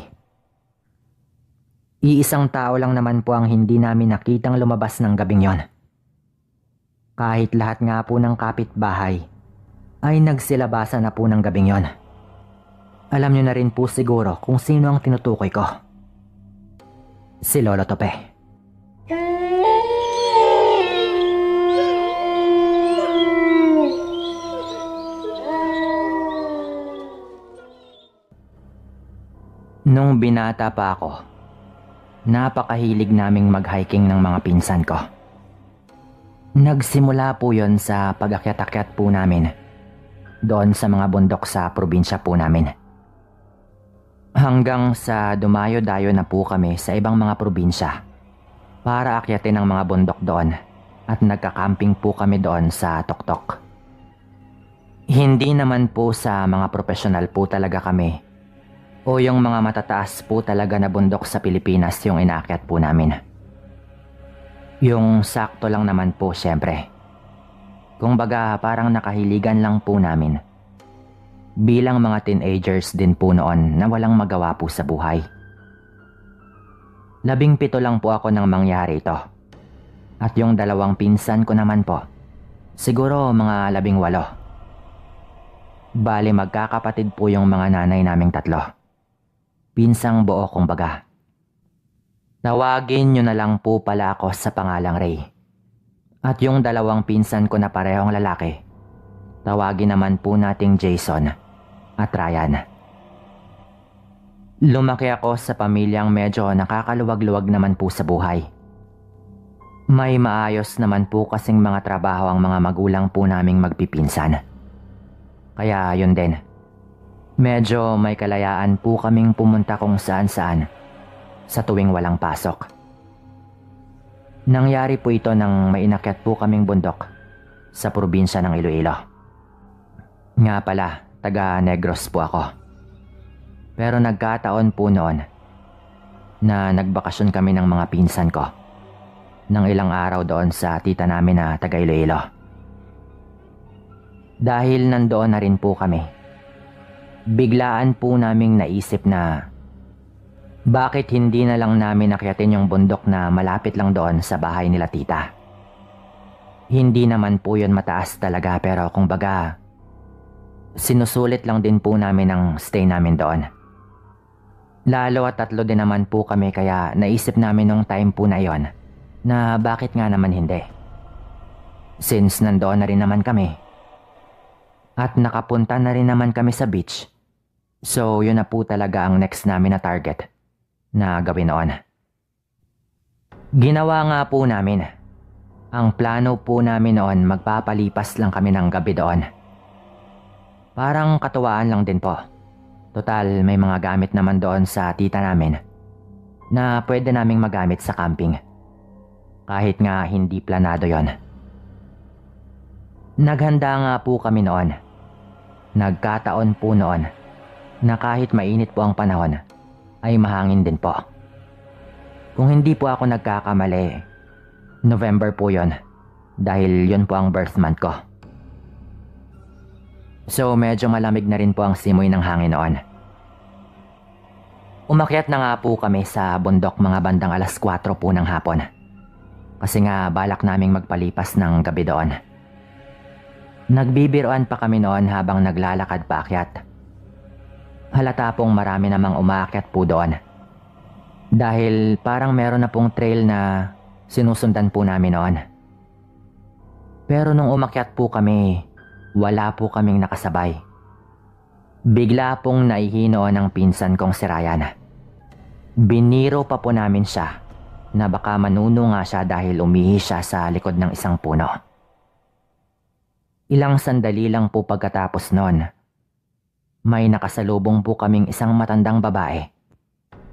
Iisang tao lang naman po ang hindi namin nakitang lumabas ng gabing yon. Kahit lahat nga po ng kapitbahay ay nagsilabasan na po ng gabing yon. Alam nyo na rin po siguro kung sino ang tinutukoy ko. Si Lolo Tope. Nung binata pa ako, napakahilig naming mag-hiking ng mga pinsan ko. Nagsimula po yon sa pag-akyat-akyat po namin doon sa mga bundok sa probinsya po namin. Hanggang sa dumayo-dayo na po kami sa ibang mga probinsya para akyatin ang mga bundok doon at nagka-camping po kami doon sa tuktok. Hindi naman po sa mga profesional po talaga kami o yung mga matataas po talaga na bundok sa Pilipinas yung inaakyat po namin. Yung sakto lang naman po syempre. Kung baga parang nakahiligan lang po namin. Bilang mga teenagers din po noon na walang magawa po sa buhay. 17 lang po ako nang mangyari ito. At yung 2 pinsan ko naman po, siguro mga 18. Bali magkakapatid po yung mga nanay naming 3. Pinsang buo kung baga. Tawagin nyo na lang po pala ako sa pangalang Ray. At yung 2 pinsan ko na parehong lalaki, tawagin naman po nating Jason at Ryan. Lumaki ako sa pamilyang medyo nakakaluwag-luwag naman po sa buhay. May maayos naman po kasing mga trabaho ang mga magulang po naming magpipinsan. Kaya yun din. Medyo may kalayaan po kaming pumunta kung saan-saan sa tuwing walang pasok. Nangyari po ito nang may inakyat po kaming bundok sa probinsya ng Iloilo. Nga pala, taga Negros po ako. Pero nagkataon po noon na nagbakasyon kami ng mga pinsan ko ng ilang araw doon sa tita namin na taga Iloilo. Dahil nandoon na rin po kami, biglaan po naming naisip na bakit hindi na lang namin akyatin yung bundok na malapit lang doon sa bahay nila tita. Hindi naman po yun mataas talaga pero kumbaga sinusulit lang din po namin ang stay namin doon. Lalo at 3 din naman po kami kaya naisip namin nung time po na yon na bakit nga naman hindi. Since nandoon na rin naman kami at nakapunta na rin naman kami sa beach, so yun na po talaga ang next namin na target na gawin noon. Ginawa nga po namin. Ang plano po namin noon magpapalipas lang kami ng gabi doon. Parang katuwaan lang din po. Total may mga gamit naman doon sa tita namin na pwede naming magamit sa camping. Kahit nga hindi planado yon. Naghanda nga po kami noon. Nagkataon po noon na kahit mainit po ang panahon ay mahangin din po. Kung hindi po ako nagkakamali, November po yon dahil yon po ang birth month ko. So medyo malamig na rin po ang simoy ng hangin noon. Umakyat na nga po kami sa bundok mga bandang 4:00 po ng hapon. Kasi nga balak naming magpalipas ng gabi doon. Nagbibiroan pa kami noon habang naglalakad paakyat. Halata pong marami namang umaakyat po doon. Dahil parang meron na pong trail na sinusundan po namin noon. Pero nung umakyat po kami, wala po kaming nakasabay. Bigla pong naihino ng pinsan kong si Ryan. Biniro pa po namin siya na baka manuno nga siya dahil umihi siya sa likod ng isang puno. Ilang sandali lang po pagkatapos noon, may nakasalubong po kaming isang matandang babae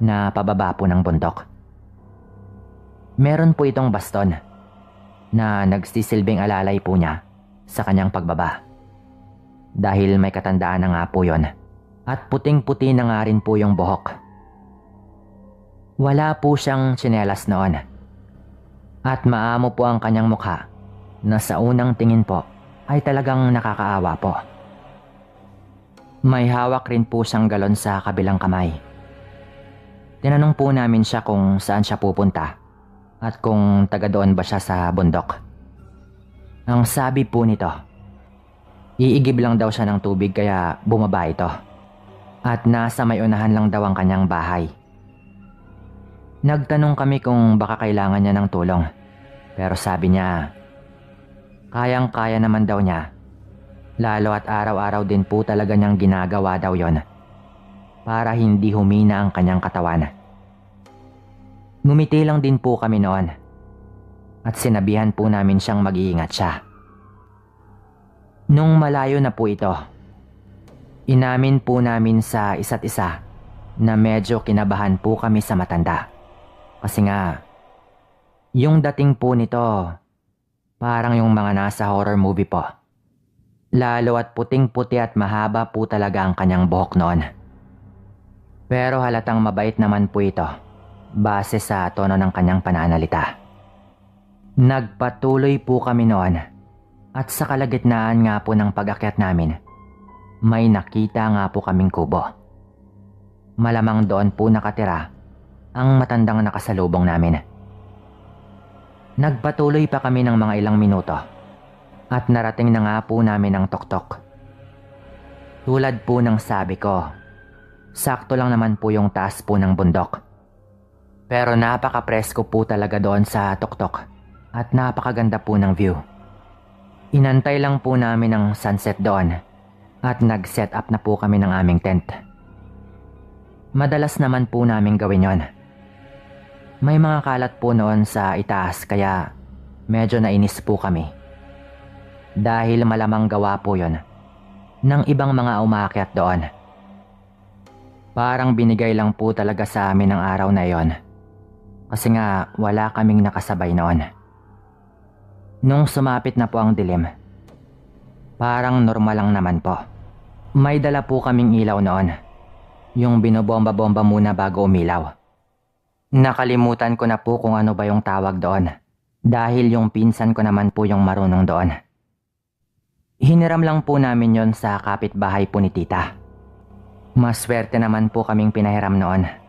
na pababa po ng bundok. Meron po itong baston na nagsisilbing alalay po niya sa kanyang pagbaba. Dahil may katandaan na nga po yon at puting-puti na nga rin po yung buhok. Wala po siyang tsinelas noon at maamo po ang kanyang mukha na sa unang tingin po ay talagang nakakaawa po. May hawak rin po siyang galon sa kabilang kamay. Tinanong po namin siya kung saan siya pupunta at kung taga doon ba siya sa bundok. Ang sabi po nito, iigib lang daw siya ng tubig kaya bumaba ito. At nasa may unahan lang daw ang kanyang bahay. Nagtanong kami kung baka kailangan niya ng tulong. Pero sabi niya, kayang-kaya naman daw niya. Lalo at araw-araw din po talaga niyang ginagawa daw yon para hindi humina ang kanyang katawan. Ngumiti lang din po kami noon at sinabihan po namin siyang mag-iingat siya. Nung malayo na po ito, inamin po namin sa isa't isa na medyo kinabahan po kami sa matanda. Kasi nga, yung dating po nito, parang yung mga nasa horror movie po. Lalo at puting-puti at mahaba po talaga ang kanyang buhok noon. Pero halatang mabait naman po ito, base sa tono ng kanyang pananalita. Nagpatuloy po kami noon at sa kalagitnaan nga po ng pag-akyat namin, may nakita nga po kaming kubo. Malamang doon po nakatira ang matandang nakasalubong namin. Nagpatuloy pa kami ng mga ilang minuto at narating na nga po namin ang tuktok. Tulad po ng sabi ko, sakto lang naman po yung taas po ng bundok. Pero napaka-presko po talaga doon sa tuktok at napakaganda po ng view. Inantay lang po namin ang sunset doon at nag-set up na po kami ng aming tent. Madalas naman po namin gawin yon. May mga kalat po noon sa itaas kaya medyo nainis po kami. Dahil malamang gawa po yon ng ibang mga umakyat doon. Parang binigay lang po talaga sa amin ang araw na yon. Kasi nga wala kaming nakasabay noon. Nung sumapit na po ang dilim, parang normal lang naman po. May dala po kaming ilaw noon. Yung binobomba-bomba muna bago umilaw. Nakalimutan ko na po kung ano ba yung tawag doon. Dahil yung pinsan ko naman po yung marunong doon. Hiniram lang po namin yon sa kapitbahay po ni tita. Maswerte naman po kaming pinahiram noon.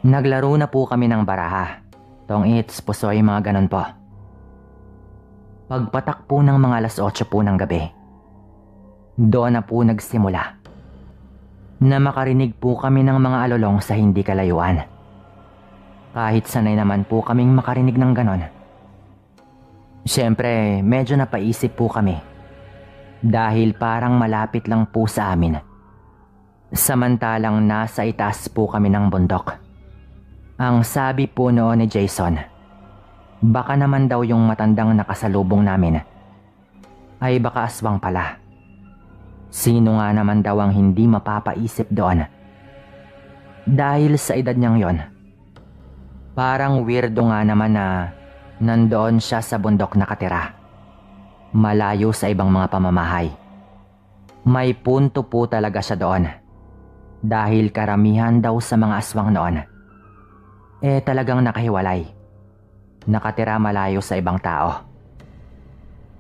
Naglaro na po kami ng baraha, tong-its, pusoy, mga ganon po. Pagpatak po ng mga 8:00 po ng gabi, doon na po nagsimula na makarinig po kami ng mga alulong sa hindi kalayuan. Kahit sanay naman po kaming makarinig ng ganon. Siyempre, medyo napaisip po kami dahil parang malapit lang po sa amin. Samantalang nasa itaas po kami ng bundok. Ang sabi po noon ni Jason, baka naman daw yung matandang nakasalubong namin ay baka aswang pala. Sino nga naman daw ang hindi mapapaisip doon? Dahil sa edad niyang yon, parang weirdo nga naman na nandoon siya sa bundok nakatira, malayo sa ibang mga pamamahay. May punto po talaga siya doon, dahil karamihan daw sa mga aswang noon talagang nakahiwalay, nakatira malayo sa ibang tao.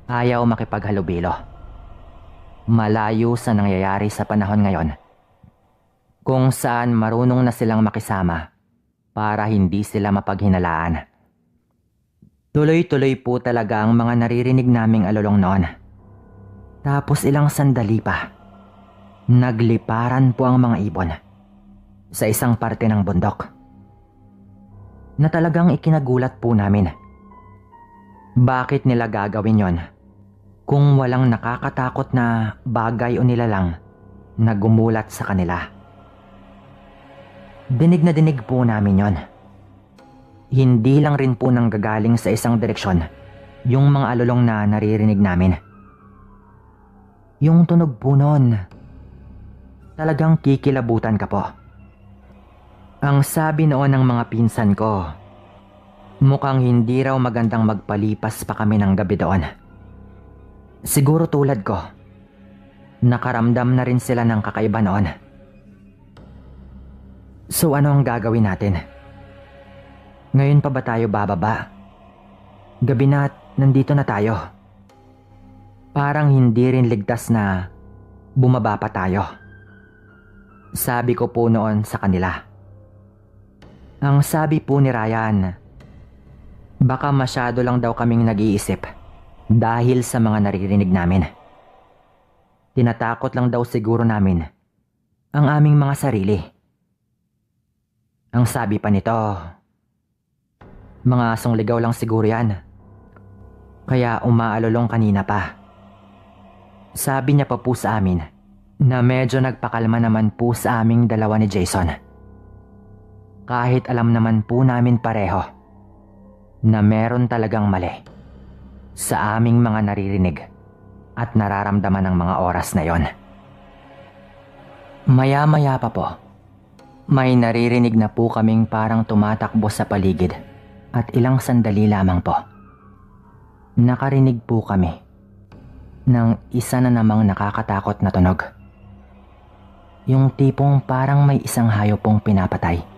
Ayaw makipaghalubilo. Malayo sa nangyayari sa panahon ngayon, kung saan marunong na silang makisama para hindi sila mapaghinalaan. Tuloy-tuloy po talaga ang mga naririnig naming alulong noon. Tapos ilang sandali pa, nagliparan po ang mga ibon sa isang parte ng bundok na talagang ikinagulat po namin. Bakit nila gagawin yon kung walang nakakatakot na bagay o nilalang na gumulat sa kanila? Dinig na dinig po namin yon. Hindi lang rin po nanggagaling sa isang direksyon yung mga alulong na naririnig namin. Yung tunog po nun, talagang kikilabutan ka po. Ang sabi noon ng mga pinsan ko, mukhang hindi raw magandang magpalipas pa kami ng gabi doon. Siguro tulad ko, nakaramdam na rin sila ng kakaiba noon. So ano ang gagawin natin? Ngayon pa ba tayo bababa? Gabi na at nandito na tayo. Parang hindi rin ligtas na bumaba pa tayo. Sabi ko po noon sa kanila. Ang sabi po ni Ryan, baka masyado lang daw kaming nag-iisip dahil sa mga naririnig namin. Tinatakot lang daw siguro namin ang aming mga sarili. Ang sabi pa nito, mga asong ligaw lang siguro yan. Kaya umaalulong kanina pa. Sabi niya pa po sa amin na medyo nagpakalma naman po sa aming dalawa ni Jason. Kahit alam naman po namin pareho na meron talagang mali sa aming mga naririnig at nararamdaman ng mga oras na yon. Maya-maya pa po, may naririnig na po kaming parang tumatakbo sa paligid at ilang sandali lamang po. Nakarinig po kami ng isa na namang nakakatakot na tunog. Yung tipong parang may isang hayop pong pinapatay.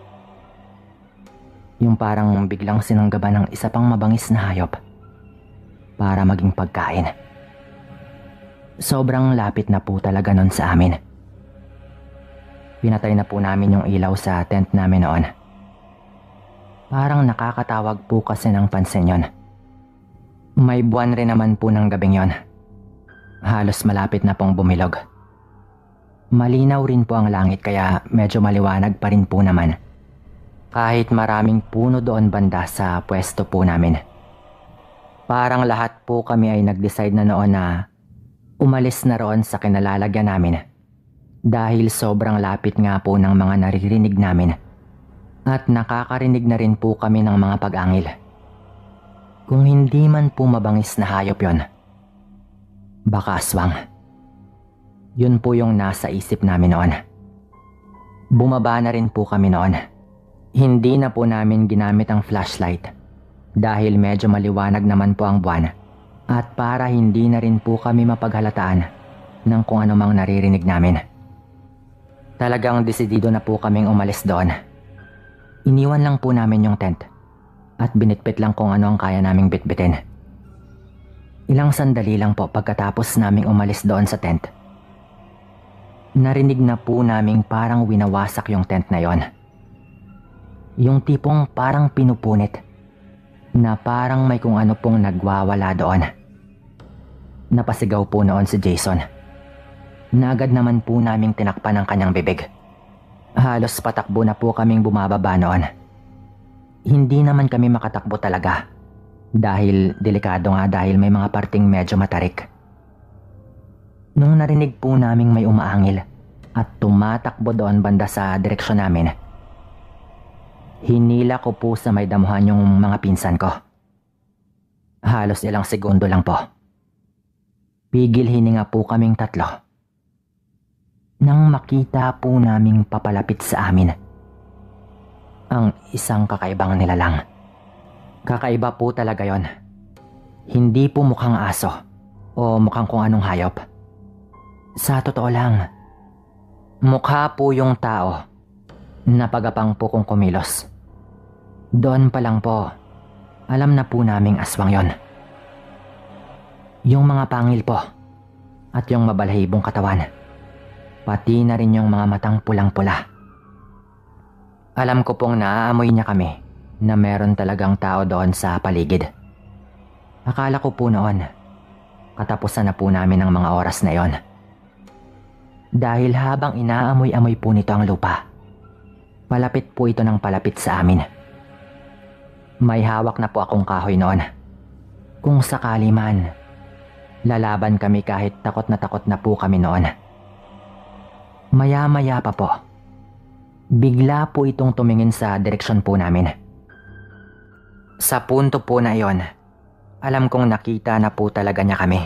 Yung parang biglang sinunggaban ng isa pang mabangis na hayop para maging pagkain. Sobrang lapit na po talaga nun sa amin. Pinatay na po namin yung ilaw sa tent namin noon. Parang nakakatawag po kasi ng pansin yon. May buwan rin naman po ng gabing yon. Halos malapit na pong bumilog. Malinaw rin po ang langit kaya medyo maliwanag pa rin po naman. Kahit maraming puno doon banda sa pwesto po namin. Parang lahat po kami ay nag-decide na noon na umalis na roon sa kinalalagyan namin. Dahil sobrang lapit nga po ng mga naririnig namin. At nakakarinig na rin po kami ng mga pag-angil. Kung hindi man po mabangis na hayop yon, baka aswang. Yun po yung nasa isip namin noon. Bumaba na rin po kami noon. Hindi na po namin ginamit ang flashlight dahil medyo maliwanag naman po ang buwan at para hindi na rin po kami mapaghalataan ng kung anumang naririnig namin. Talagang desidido na po kaming umalis doon. Iniwan lang po namin yung tent at binitbit lang kung ano ang kaya naming bitbitin. Ilang sandali lang po pagkatapos naming umalis doon sa tent, narinig na po naming parang winawasak yung tent na yon. Yung tipong parang pinupunit na parang may kung ano pong nagwawala doon. Napasigaw po noon si Jason na agad naman po naming tinakpan ang kanyang bibig. Halos patakbo na po kaming bumababa noon. Hindi naman kami makatakbo talaga dahil delikado nga dahil may mga parting medyo matarik. Nung narinig po naming may umaangil at tumatakbo doon banda sa direksyon namin, hinila ko po sa may damuhan yung mga pinsan ko. Halos ilang segundo lang po. Pigil hininga po kaming tatlo nang makita po naming papalapit sa amin ang isang kakaibang nilalang. Kakaiba po talaga yon. Hindi po mukhang aso o mukhang kung anong hayop. Sa totoo lang, mukha po yung tao na pagapang po kong kumilos. Doon pa lang po, alam na po naming aswang yon. Yung mga pangil po at yung mabalahibong katawan, pati na rin yung mga matang pulang-pula. Alam ko pong naaamoy niya kami na meron talagang tao doon sa paligid. Akala ko po noon, katapusan na po namin ang mga oras na yon. Dahil habang inaamoy-amoy po nito ang lupa, palapit po ito ng palapit sa amin. May hawak na po akong kahoy noon. Kung sakali man, lalaban kami kahit takot na po kami noon. Maya-maya pa po, bigla po itong tumingin sa direksyon po namin. Sa punto po na iyon, alam kong nakita na po talaga niya kami.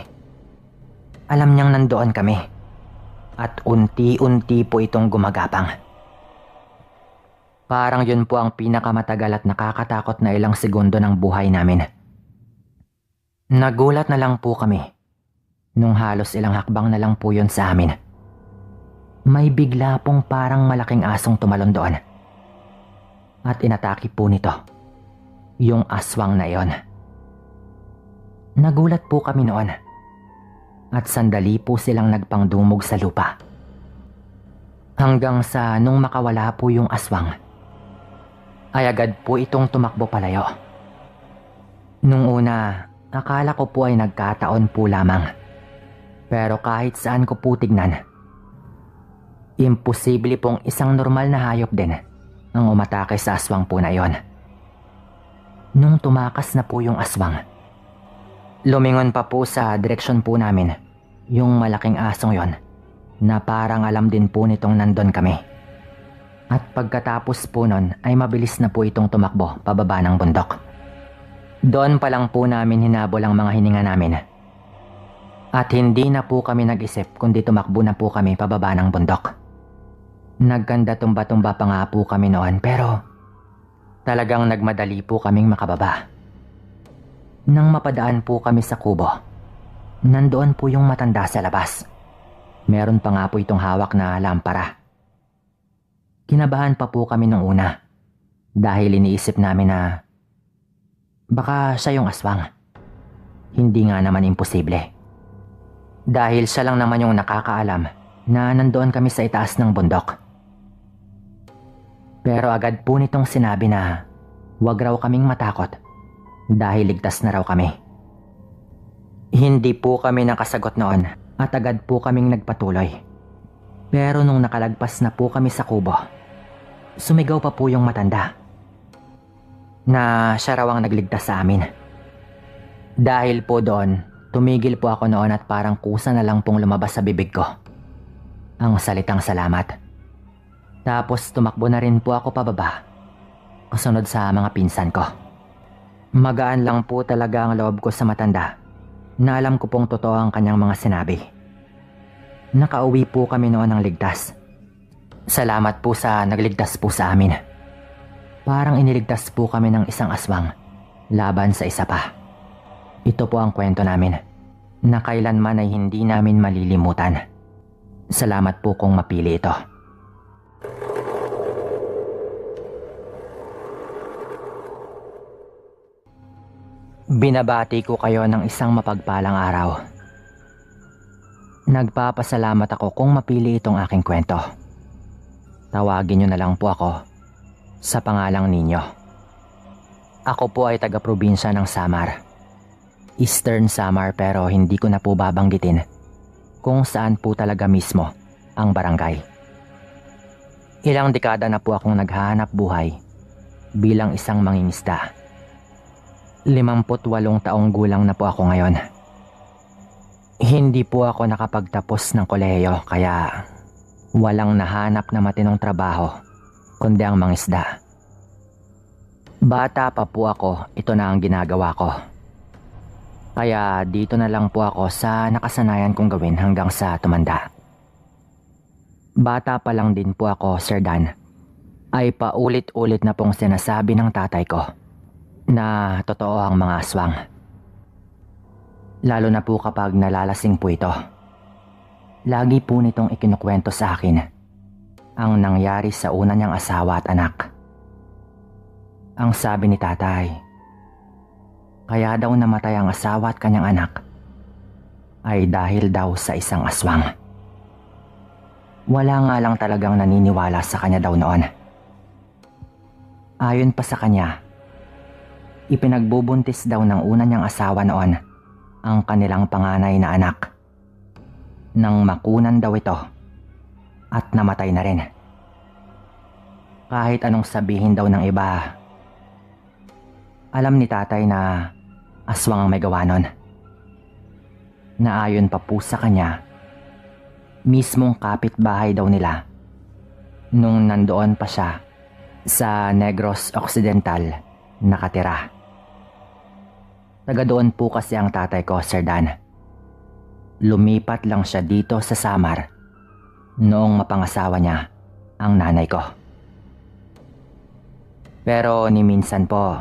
Alam niyang nandoon kami. At unti-unti po itong gumagapang. Parang yun po ang pinakamatagal at nakakatakot na ilang segundo ng buhay namin. Nagulat na lang po kami nung halos ilang hakbang na lang po yun sa amin. May bigla pong parang malaking asong tumalon doon. At inatake po nito yung aswang na iyon. Nagulat po kami noon. At sandali po silang nagpangdumog sa lupa. Hanggang sa nung makawala po yung aswang, ay agad po itong tumakbo palayo. Nung una, akala ko po ay nagkataon po lamang. Pero kahit saan ko po tignan, imposible pong isang normal na hayop din ang umatake sa aswang po na iyon. Nung tumakas na po yung aswang, lumingon pa po sa direksyon po namin yung malaking asong yon na parang alam din po nitong nandun kami. At pagkatapos po nun ay mabilis na po itong tumakbo pababa ng bundok. Doon pa lang po namin hinabol ang mga hininga namin. At hindi na po kami nag-isip kundi tumakbo na po kami pababa ng bundok. Nagkanda tumba-tumba pa nga po kami noon pero talagang nagmadali po kaming makababa. Nang mapadaan po kami sa kubo, nandoon po yung matanda sa labas. Meron pa nga po itong hawak na lampara. Kinabahan pa po kami nung una dahil iniisip namin na baka siya yung aswang. Hindi nga naman imposible. Dahil siya lang naman yung nakakaalam na nandoon kami sa itaas ng bundok. Pero agad po nitong sinabi na wag raw kaming matakot dahil ligtas na raw kami. Hindi po kami nakasagot noon at agad po kaming nagpatuloy. Pero nung nakalagpas na po kami sa kubo, sumigaw pa po yung matanda na siya raw ang nagligtas sa amin. Dahil po doon, tumigil po ako noon at parang kusa na lang pong lumabas sa bibig ko ang salitang salamat. Tapos tumakbo na rin po ako pababa, kasunod sa mga pinsan ko. Magaan lang po talaga ang loob ko sa matanda na alam ko pong totoo ang kanyang mga sinabi. Nakauwi po kami noon ng ligtas. Salamat po sa nagligtas po sa amin. Parang iniligtas po kami ng isang aswang laban sa isa pa. Ito po ang kwento namin na kailanman ay hindi namin malilimutan. Salamat po kung mapili ito. Binabati ko kayo ng isang mapagpalang araw. Nagpapasalamat ako kung mapili itong aking kwento. Tawagin niyo na lang po ako sa pangalang ninyo. Ako po ay taga-probinsya ng Samar. Eastern Samar, pero hindi ko na po babanggitin kung saan po talaga mismo ang barangay. Ilang dekada na po akong naghahanap buhay bilang isang mangingisda. 58 taong gulang na po ako ngayon. Hindi po ako nakapagtapos ng kolehiyo kaya walang nahanap na matinong trabaho kundi ang mangisda. Bata pa po ako, ito na ang ginagawa ko. Kaya dito na lang po ako sa nakasanayan kong gawin hanggang sa tumanda. Bata pa lang din po ako, Sir Dan, ay paulit-ulit na pong sinasabi ng tatay ko na totoo ang mga aswang. Lalo na po kapag nalalasing po ito. Lagi po nitong ikinukwento sa akin ang nangyari sa una niyang asawa at anak. Ang sabi ni tatay, kaya daw namatay ang asawa at kanyang anak ay dahil daw sa isang aswang. Wala nga lang talagang naniniwala sa kanya daw noon. Ayon pa sa kanya, ipinagbubuntis daw ng una niyang asawa noon ang kanilang panganay na anak. Nang makunan daw ito at namatay na rin. Kahit anong sabihin daw ng iba, alam ni tatay na aswang ang may gawa nun. Na ayon pa po sa kanya, mismong kapitbahay daw nila nung nandoon pa siya sa Negros Occidental nakatira. Taga doon po kasi ang tatay ko, Sir Dan. Lumipat lang siya dito sa Samar noong mapangasawa niya ang nanay ko. Pero ni minsan po,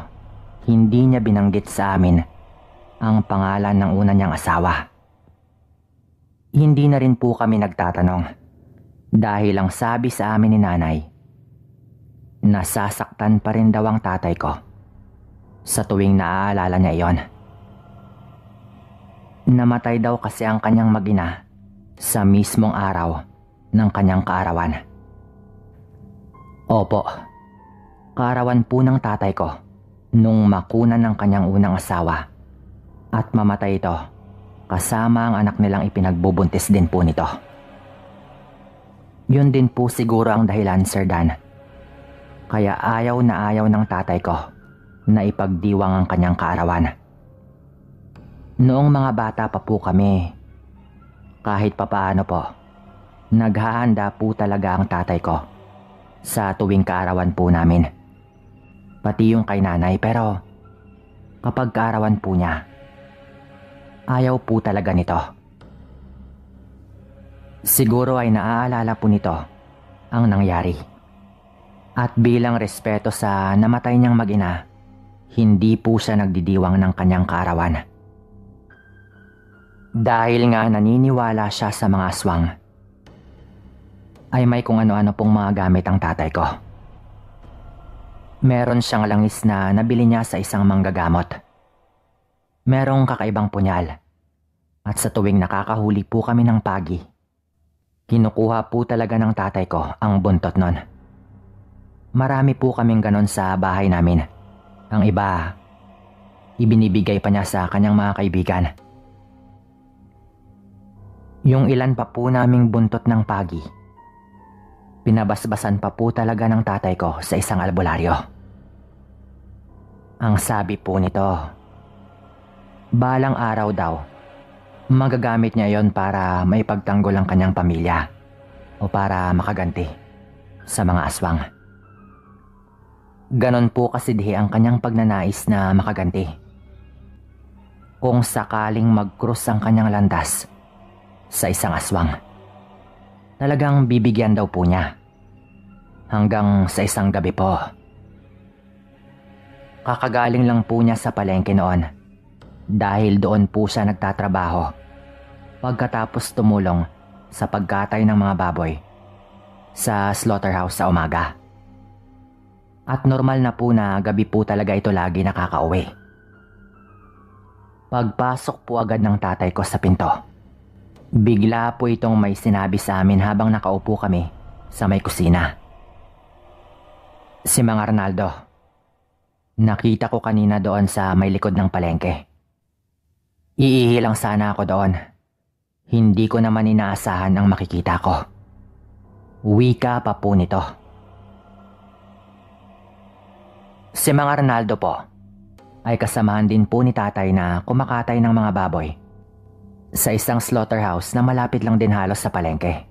hindi niya binanggit sa amin ang pangalan ng una niyang asawa. Hindi na rin po kami nagtatanong dahil ang sabi sa amin ni nanay, nasasaktan pa rin daw ang tatay ko sa tuwing naaalala niya iyon. Namatay daw kasi ang kanyang mag-ina sa mismong araw ng kanyang kaarawan. Opo, kaarawan po ng tatay ko nung makunan ng kanyang unang asawa at mamatay ito kasama ang anak nilang ipinagbubuntis din po nito. Yun din po siguro ang dahilan, Sir Dan. Kaya ayaw na ayaw ng tatay ko na ipagdiwang ang kanyang kaarawan. Noong mga bata pa po kami, kahit papaano po, naghahanda po talaga ang tatay ko sa tuwing kaarawan po namin. Pati yung kay nanay, pero kapag kaarawan po niya, ayaw po talaga nito. Siguro ay naaalala po nito ang nangyari. At bilang respeto sa namatay niyang mag-ina, hindi po siya nagdidiwang ng kanyang kaarawan. Dahil nga naniniwala siya sa mga aswang, ay may kung ano-ano pong mga gamit ang tatay ko. Meron siyang langis na nabili niya sa isang manggagamot. Merong kakaibang punyal. At sa tuwing nakakahuli po kami ng pagi, kinukuha po talaga ng tatay ko ang buntot nun. Marami po kaming ganon sa bahay namin. Ang iba, ibinibigay pa niya sa kanyang mga kaibigan. Yung ilan pa po naming buntot ng pagi, pinabasbasan pa po talaga ng tatay ko sa isang albularyo. Ang sabi po nito, balang araw daw, magagamit niya yon para maipagtanggol ang kanyang pamilya o para makaganti sa mga aswang. Ganon po kasi dihi ang kanyang pagnanais na makaganti. Kung sakaling mag-cross ang kanyang landas sa isang aswang, talagang bibigyan daw po niya. Hanggang sa isang gabi po. Kakagaling lang po niya sa palengke noon dahil doon po siya nagtatrabaho pagkatapos tumulong sa pagkatay ng mga baboy sa slaughterhouse sa umaga. At normal na po na gabi po talaga ito lagi nakakauwi. Pagpasok po agad ng tatay ko sa pinto, bigla po itong may sinabi sa amin habang nakaupo kami sa may kusina. Si Mang Arnaldo, nakita ko kanina doon sa may likod ng palengke. Iihi lang sana ako doon. Hindi ko naman inaasahan ang makikita ko. Wika pa po nito. Si Mang Arnaldo po ay kasamahan din po ni tatay na kumakatay ng mga baboy sa isang slaughterhouse na malapit lang din halos sa palengke,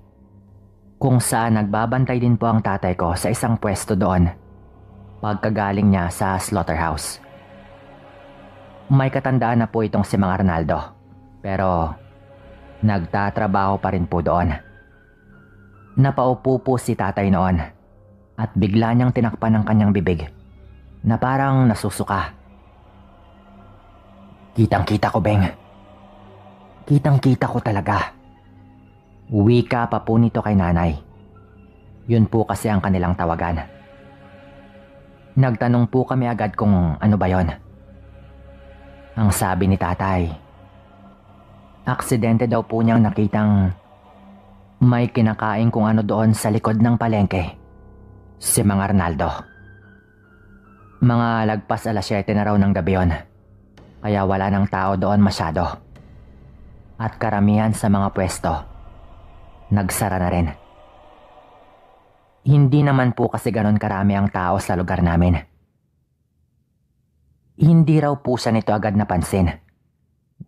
kung saan nagbabantay din po ang tatay ko sa isang pwesto doon pagkagaling niya sa slaughterhouse. May katandaan na po itong si Mang Arnaldo, pero nagtatrabaho pa rin po doon. Napaupo po si tatay noon at bigla niyang tinakpan ng kanyang bibig na parang nasusuka. Kitang-kita ko, Beng. Kitang-kita ko talaga. Wika pa po nito kay nanay. Yun po kasi ang kanilang tawagan. Nagtanong po kami agad kung ano ba yon. Ang sabi ni tatay, aksidente daw po niyang nakitang may kinakain kung ano doon sa likod ng palengke. Si Mang Arnaldo. Mga lagpas 7:00 na raw ng gabi yon, kaya wala nang tao doon masyado. At karamihan sa mga pwesto nagsara na rin. Hindi naman po kasi ganon karami ang tao sa lugar namin. Hindi raw po siya nito agad napansin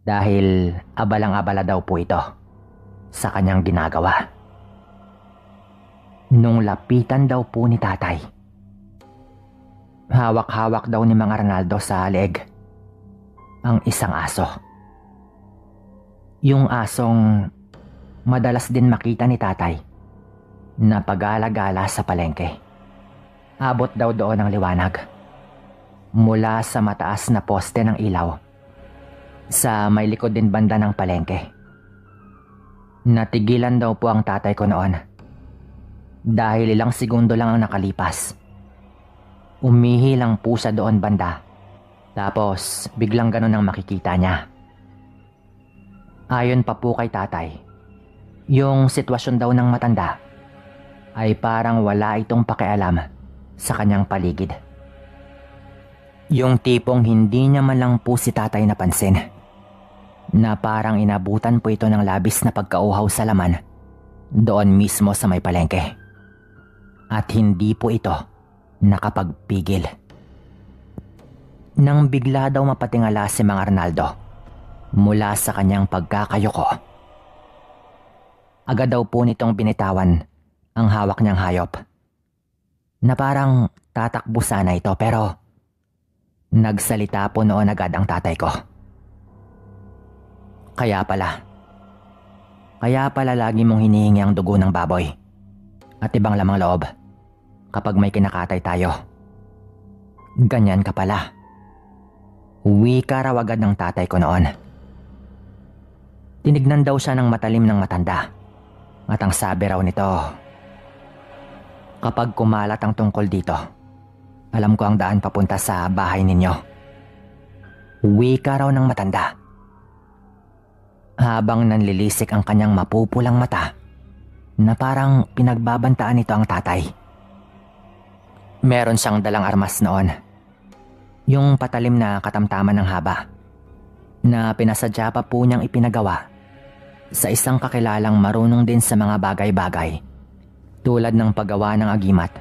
dahil abalang-abala daw po ito sa kanyang ginagawa. Nung lapitan daw po ni tatay, hawak-hawak daw ni Mang Arnaldo sa leeg ang isang aso. Yung asong madalas din makita ni tatay na pag-alagala sa palengke. Abot daw doon ang liwanag mula sa mataas na poste ng ilaw sa may likod din banda ng palengke. Natigilan daw po ang tatay ko noon dahil ilang segundo lang ang nakalipas. Umihi lang po siya doon banda, tapos biglang ganun ang makikita niya. Ayon pa po kay tatay, yung sitwasyon daw ng matanda ay parang wala itong pakialam sa kanyang paligid. Yung tipong hindi niya man lang po si tatay napansin na parang inabutan po ito ng labis na pagkauhaw sa laman doon mismo sa may palengke. At hindi po ito nakapagpigil. Nang bigla daw mapatingala si Mang Arnaldo mula sa kanyang pagkakayuko, agad daw po nitong binitawan ang hawak niyang hayop na parang tatakbo sana ito, pero nagsalita po noon agad ang tatay ko. Kaya pala lagi mong hinihingi ang dugo ng baboy at ibang lamang loob kapag may kinakatay tayo. Ganyan ka pala. Wika raw agad ng tatay ko noon. Tinignan daw siya ng matalim ng matanda at ang sabi raw nito, kapag kumalat ang tungkol dito, alam ko ang daan papunta sa bahay ninyo. Wika raw ng matanda habang nanlilisik ang kanyang mapupulang mata na parang pinagbabantaan nito ang tatay. Meron siyang dalang armas noon, yung patalim na katamtaman ng haba na pinasadya pa po niyang ipinagawa sa isang kakilalang marunong din sa mga bagay-bagay tulad ng paggawa ng agimat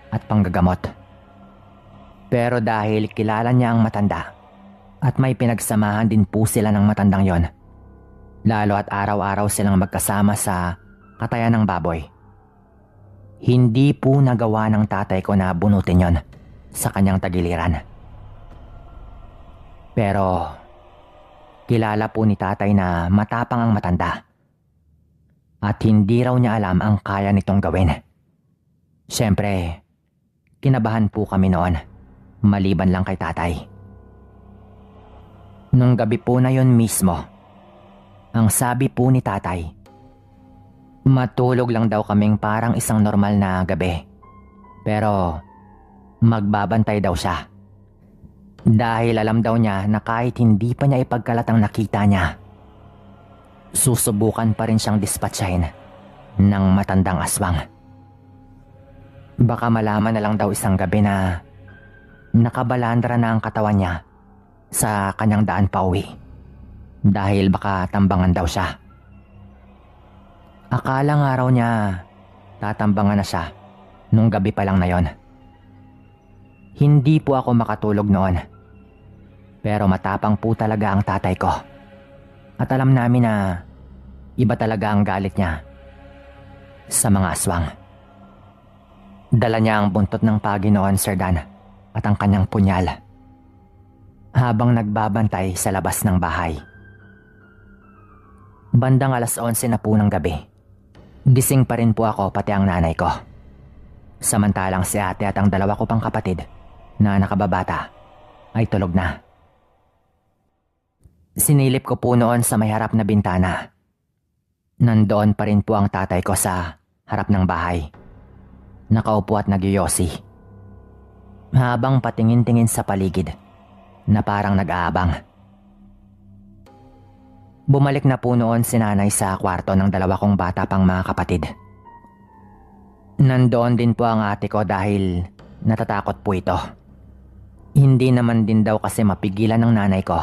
at panggagamot. Pero dahil kilala niya ang matanda at may pinagsamahan din po sila ng matandang yon, lalo at araw-araw silang magkasama sa katayan ng baboy, hindi po nagawa ng tatay ko na bunutin yon sa kanyang tagiliran. Pero kilala po ni tatay na matapang ang matanda at hindi raw niya alam ang kaya nitong gawin. Siyempre, kinabahan po kami noon, maliban lang kay tatay. Nung gabi po na yon mismo, ang sabi po ni tatay, matulog lang daw kaming parang isang normal na gabi. Pero magbabantay daw siya. Dahil alam daw niya na kahit hindi pa niya ipagkalat ang nakita niya, susubukan pa rin siyang dispatchahin ng matandang aswang. Baka malaman na lang daw isang gabi na nakabalandra na ang katawan niya sa kanyang daan pa uwi. Dahil baka tambangan daw siya. Akala nga raw niya tatambangan na siya nung gabi pa lang na yon. Hindi po ako makatulog noon. Pero matapang po talaga ang tatay ko. At alam namin na iba talaga ang galit niya sa mga aswang. Dala niya ang buntot ng pagi noon, Sir Dan, at ang kanyang punyal habang nagbabantay sa labas ng bahay. Bandang 11:00 na po ng gabi. Gising pa rin po ako pati ang nanay ko. Samantalang si ate at ang dalawa ko pang kapatid na nakababata ay tulog na. Sinilip ko po noon sa may harap na bintana. Nandoon pa rin po ang tatay ko sa harap ng bahay. Nakaupo at nagyoyosi. Habang patingin-tingin sa paligid na parang nag-aabang. Bumalik na po noon si nanay sa kwarto ng dalawa kong bata pang mga kapatid. Nandoon din po ang ate ko dahil natatakot po ito. Hindi naman din daw kasi mapigilan ng nanay ko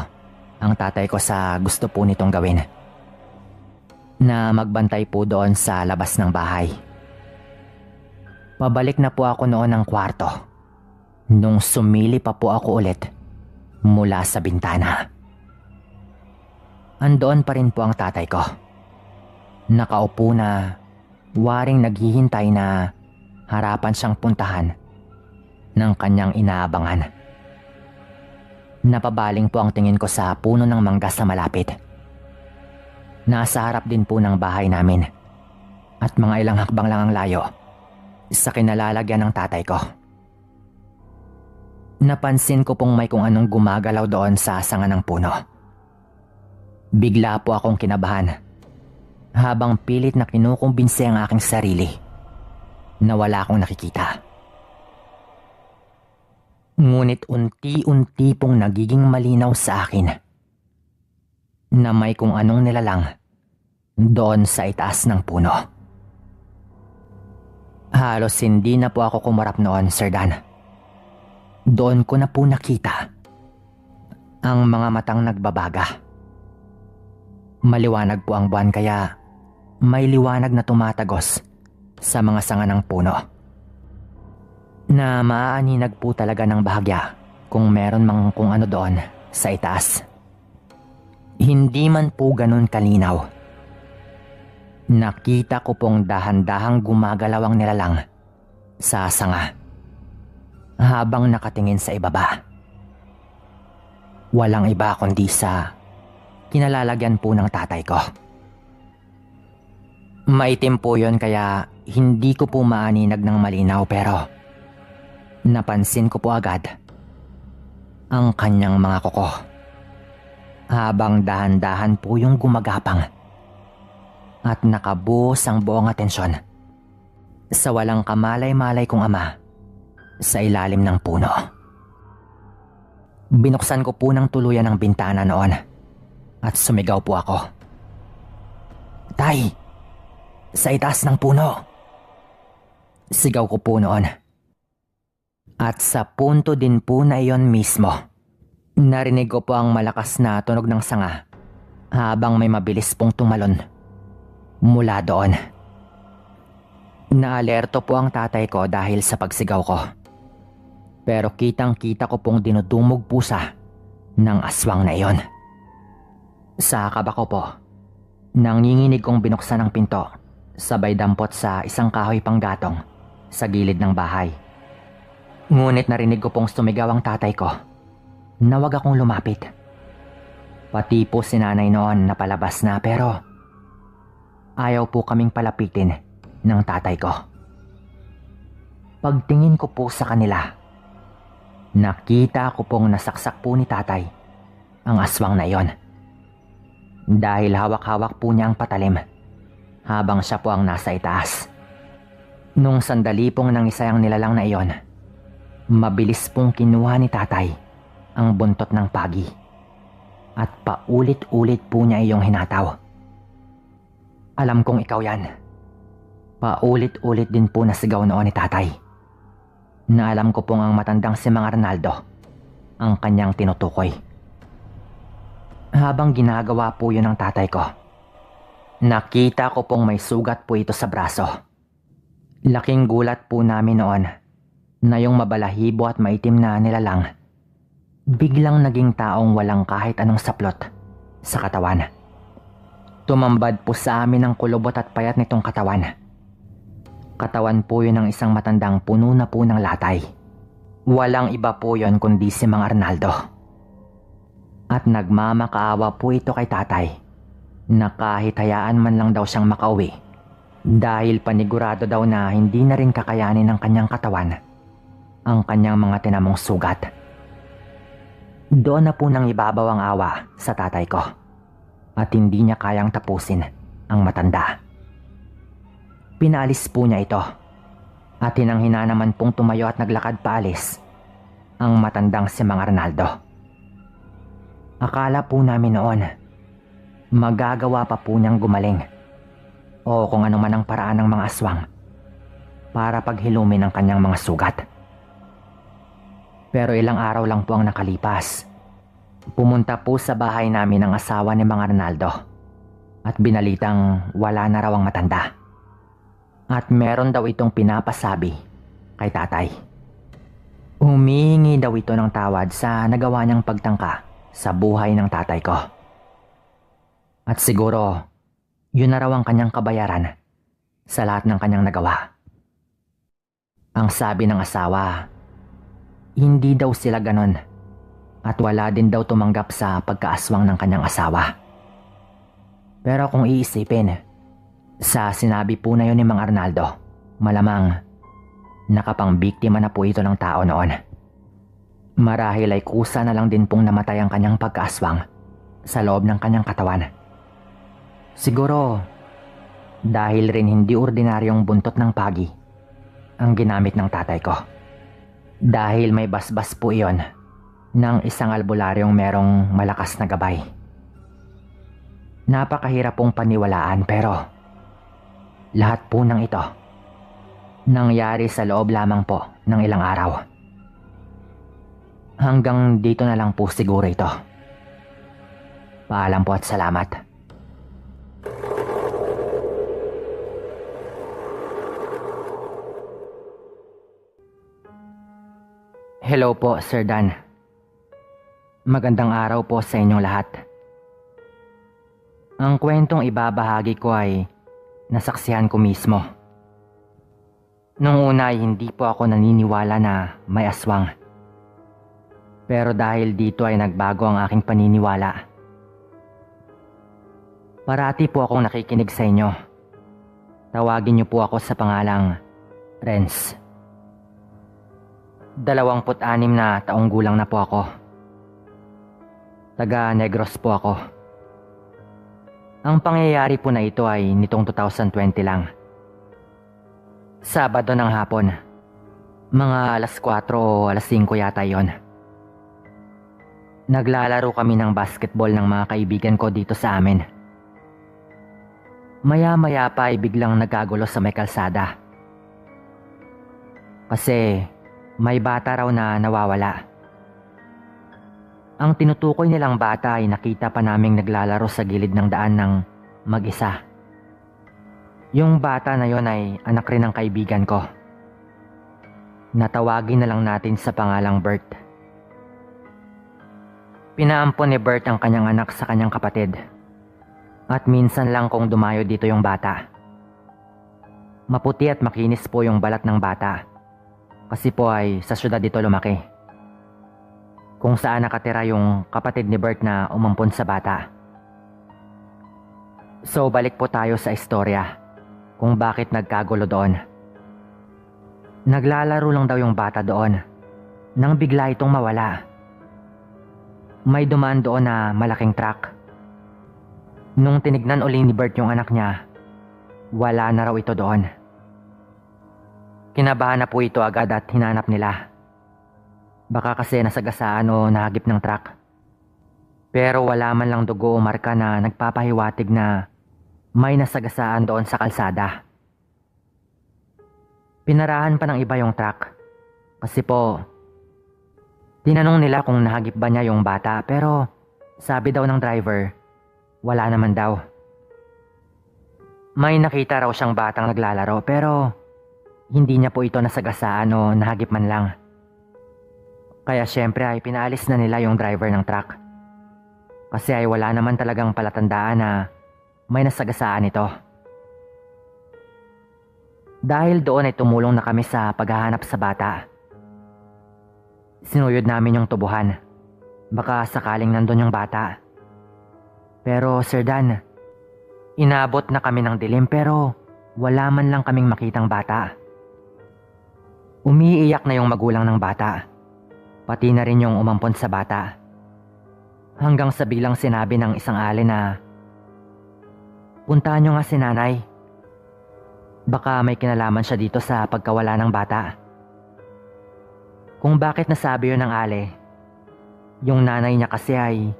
ang tatay ko sa gusto po nitong gawin, na magbantay po doon sa labas ng bahay. Pabalik na po ako noon ng kwarto nung sumili pa po ako ulit mula sa bintana. Andoon pa rin po ang tatay ko. Nakaupo na, waring naghihintay na harapan siyang puntahan ng kanyang inaabangan. Napabaling po ang tingin ko sa puno ng mangga sa malapit. Nasa harap din po ng bahay namin at mga ilang hakbang lang ang layo sa kinalalagyan ng tatay ko. Napansin ko pong may kung anong gumagalaw doon sa sanga ng puno. Bigla po akong kinabahan habang pilit na kinukumbinse ang aking sarili na wala akong nakikita. Ngunit unti-unti pong nagiging malinaw sa akin na may kung anong nilalang doon sa itaas ng puno. Halos hindi na po ako kumarap noon, Sir Dan. Doon ko na po nakita ang mga matang nagbabaga. Maliwanag po ang buwan kaya may liwanag na tumatagos sa mga sanga ng puno, na maaaninag po talaga ng bahagya kung meron mang kung ano doon sa itaas. Hindi man po ganun kalinaw. Nakita ko pong dahan-dahang gumagalaw ang nilalang sa sanga habang nakatingin sa ibaba. Walang iba kundi sa kinalalagyan po ng tatay ko. Maitim po yun kaya hindi ko po maaninag ng malinaw, pero napansin ko po agad ang kanyang mga kuko habang dahan-dahan po yung gumagapang at nakabuhos ang buong atensyon sa walang kamalay-malay kong ama sa ilalim ng puno. Binuksan ko po ng tuluyan ang bintana noon at sumigaw po ako. "Tay! Sa itaas ng puno!" Sigaw ko po noon. At sa punto din po na iyon mismo, narinig ko po ang malakas na tunog ng sanga habang may mabilis pong tumalon mula doon. Naalerto po ang tatay ko dahil sa pagsigaw ko. Pero kitang-kita ko pong dinudumog pusa ng aswang na iyon. Sa kaba ko po, nanginginig kong binuksan ang pinto, sabay dampot sa isang kahoy panggatong sa gilid ng bahay. Ngunit narinig ko pong sumigaw ang tatay ko na wag akong lumapit. Pati po si nanay noon napalabas na pero ayaw po kaming palapitin ng tatay ko. Pagtingin ko po sa kanila, nakita ko pong nasaksak po ni tatay ang aswang na iyon. Dahil hawak-hawak po niya ang patalim habang siya po ang nasa itaas. Nung sandali pong nangisay ang nilalang na iyon, mabilis pong kinuha ni tatay ang buntot ng pagi at paulit-ulit po niya iyong hinataw. Alam kong ikaw yan. Paulit-ulit din po nasigaw noon ni tatay na alam ko pong ang matandang si Mang Arnaldo ang kanyang tinutukoy. Habang ginagawa po yun ng tatay ko, nakita ko pong may sugat po ito sa braso. Laking gulat po namin noon na yung mabalahibo at maitim na nilalang biglang naging taong walang kahit anong saplot sa katawan. Tumambad po sa amin ang kulubot at payat nitong katawan. Katawan po yun ng isang matandang puno na po ng latay. Walang iba po yun kundi si Mang Arnaldo. At nagmamakaawa po ito kay tatay na kahit hayaan man lang daw siyang makauwi dahil panigurado daw na hindi na rin kakayanin ng kanyang katawan ang kanyang mga tinamong sugat. Doon na po nang ibabaw ang awa sa tatay ko at hindi niya kayang tapusin ang matanda. Pinaalis po niya ito at hinang-hina naman pong tumayo at naglakad paalis ang matandang si Mang Arnaldo. Akala po namin noon magagawa pa po niyang gumaling o kung ano man ang paraan ng mga aswang para paghilumin ang kanyang mga sugat. Pero ilang araw lang po ang nakalipas. Pumunta po sa bahay namin ang asawa ni Mang Arnaldo at binalitang wala na raw ang matanda. At meron daw itong pinapasabi kay tatay. Humihingi daw ito ng tawad sa nagawa niyang pagtangka sa buhay ng tatay ko. At siguro, yun na raw ang kanyang kabayaran sa lahat ng kanyang nagawa. Ang sabi ng asawa, hindi daw sila ganon at wala din daw tumanggap sa pagkaaswang ng kanyang asawa. Pero kung iisipin, sa sinabi po na yun ni Mang Arnaldo, malamang nakapangbiktima na po ito ng tao noon. Marahil ay kusa na lang din pong namatay ang kanyang pagkaaswang sa loob ng kanyang katawan. Siguro, dahil rin hindi ordinaryong buntot ng pagi ang ginamit ng tatay ko. Dahil may basbas po iyon ng isang albularyong merong malakas na gabay. Napakahirap pong paniwalaan pero lahat po ng ito nangyari sa loob lamang po ng ilang araw. Hanggang dito na lang po siguro ito. Paalam po at salamat. Hello po, Sir Dan. Magandang araw po sa inyong lahat. Ang kwentong ibabahagi ko ay nasaksihan ko mismo. Nung una ay hindi po ako naniniwala na may aswang. Pero dahil dito ay nagbago ang aking paniniwala. Parati po akong nakikinig sa inyo. Tawagin niyo po ako sa pangalang Renz. 26 na taong gulang na po ako. Taga Negros po ako. Ang pangyayari po na ito ay nitong 2020 lang. Sabado ng hapon. Mga alas 4 o alas 5 yata yon. Naglalaro kami ng basketball ng mga kaibigan ko dito sa amin. Maya-maya pa ay biglang nagkagulo sa may kalsada. Kasi may bata raw na nawawala. Ang tinutukoy nilang bata ay nakita pa naming naglalaro sa gilid ng daan ng mag-isa. Yung bata na yon ay anak rin ng kaibigan ko. Natawagin na lang natin sa pangalang Bert. Pinaampon ni Bert ang kanyang anak sa kanyang kapatid. At minsan lang kung dumayo dito yung bata. Maputi at makinis po yung balat ng bata. Kasi po ay sa syudad dito lumaki. Kung saan nakatira yung kapatid ni Bert na umampon sa bata. So balik po tayo sa istorya kung bakit nagkagulo doon. Naglalaro lang daw yung bata doon nang bigla itong mawala. May dumaan doon na malaking truck. Nung tinignan uli ni Bert yung anak niya, wala na raw ito doon. Kinabahan na po ito agad at hinanap nila. Baka kasi nasagasaan o nahagip ng truck. Pero wala man lang dugo o marka na nagpapahiwatig na may nasagasaan doon sa kalsada. Pinarahan pa ng iba yung truck. Kasi po, tinanong nila kung nahagip ba niya yung bata pero sabi daw ng driver, wala naman daw. May nakita raw siyang batang naglalaro pero hindi niya po ito nasagasaan o nahagip man lang. Kaya syempre ay pinaalis na nila yung driver ng truck. Kasi ay wala naman talagang palatandaan na may nasagasaan ito. Dahil doon ay tumulong na kami sa paghahanap sa bata. Sinuyod namin yung tubuhan. Baka sakaling nandun yung bata. Pero Sir Dan, inabot na kami ng dilim pero wala man lang kaming makitang bata. Umiiyak na yung magulang ng bata. Pati na rin yung umampon sa bata. Hanggang sa biglang sinabi ng isang alin na, puntahan nyo nga si nanay. Baka may kinalaman siya dito sa pagkawala ng bata. Kung bakit nasabi yun ng ale, yung nanay niya kasi ay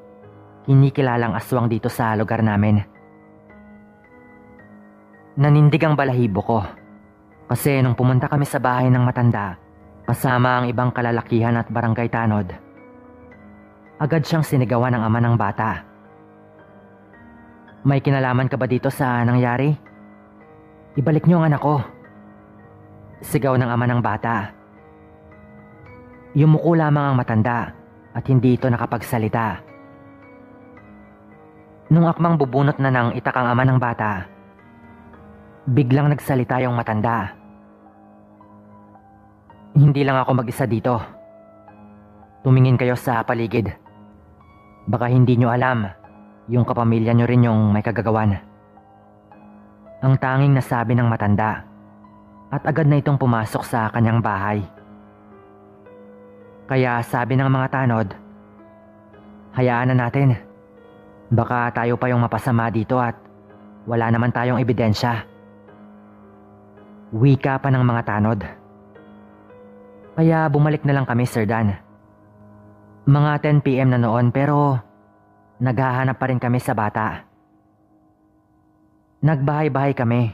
kinikilalang aswang dito sa lugar namin. Nanindig ang balahibo ko. Kasi nung pumunta kami sa bahay ng matanda, kasama ang ibang kalalakihan at barangay tanod, agad siyang sinigawan ng ama ng bata. May kinalaman ka ba dito sa nangyari? Ibalik niyo ang anak ko. Sigaw ng ama ng bata. Yumuko lamang ang matanda at hindi ito nakapagsalita. Nung akmang bubunot na ng itak ang ama ng bata, biglang nagsalita yung matanda. Hindi lang ako mag-isa dito. Tumingin kayo sa paligid. Baka hindi nyo alam, yung kapamilya nyo rin yung may kagagawan. Ang tanging nasabi ng matanda at agad na itong pumasok sa kanyang bahay. Kaya sabi ng mga tanod, hayaan na natin. Baka tayo pa yung mapasama dito at wala naman tayong ebidensya. Wika pa ng mga tanod. Kaya bumalik na lang kami, Sir Dan. Mga 10 PM na noon pero naghahanap pa rin kami sa bata. Nagbahay-bahay kami.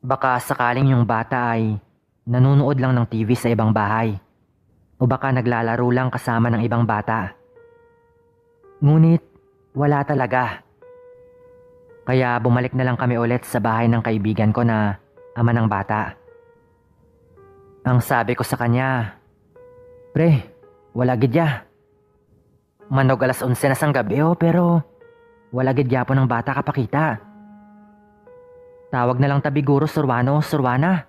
Baka sakaling yung bata ay nanonood lang ng TV sa ibang bahay. O baka naglalaro lang kasama ng ibang bata. Ngunit wala talaga. Kaya bumalik na lang kami ulit sa bahay ng kaibigan ko na ama ng bata. Ang sabi ko sa kanya, pre, wala gidya. Manog 11:00 na sang gabi pero wala gidya po ng bata kapakita. Tawag na lang tabi guro surwano surwana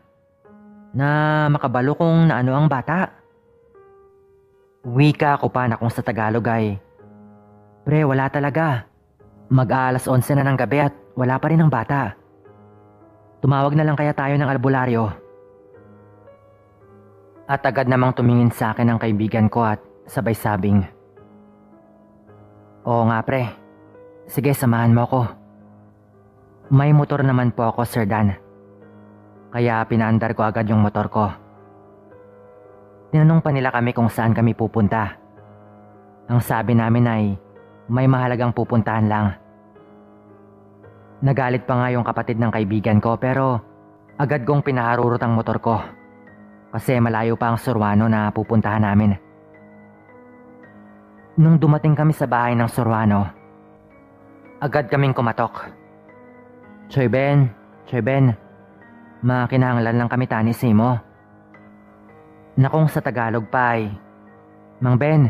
na makabalo kung naano ang bata. Wika ko pa na kung sa Tagalog ay, pre, wala talaga. Mag-aalas 11 na ng gabi at wala pa rin ang bata. Tumawag na lang kaya tayo ng albularyo. At agad namang tumingin sa akin ang kaibigan ko at sabay sabing, oo nga pre, sige samahan mo ako. May motor naman po ako, Sir Dan. Kaya pinaandar ko agad yung motor ko. Tinanong pa nila kami kung saan kami pupunta. Ang sabi namin ay may mahalagang pupuntahan lang. Nagalit pa nga yung kapatid ng kaibigan ko pero agad kong pinaharurot ang motor ko. Kasi malayo pa ang Surwano na pupuntahan namin. Nung dumating kami sa bahay ng Surwano, agad kaming kumatok. Choy Ben, makinahanglan lang kami tani mo. Na kung sa Tagalog pa ay, Mang Ben,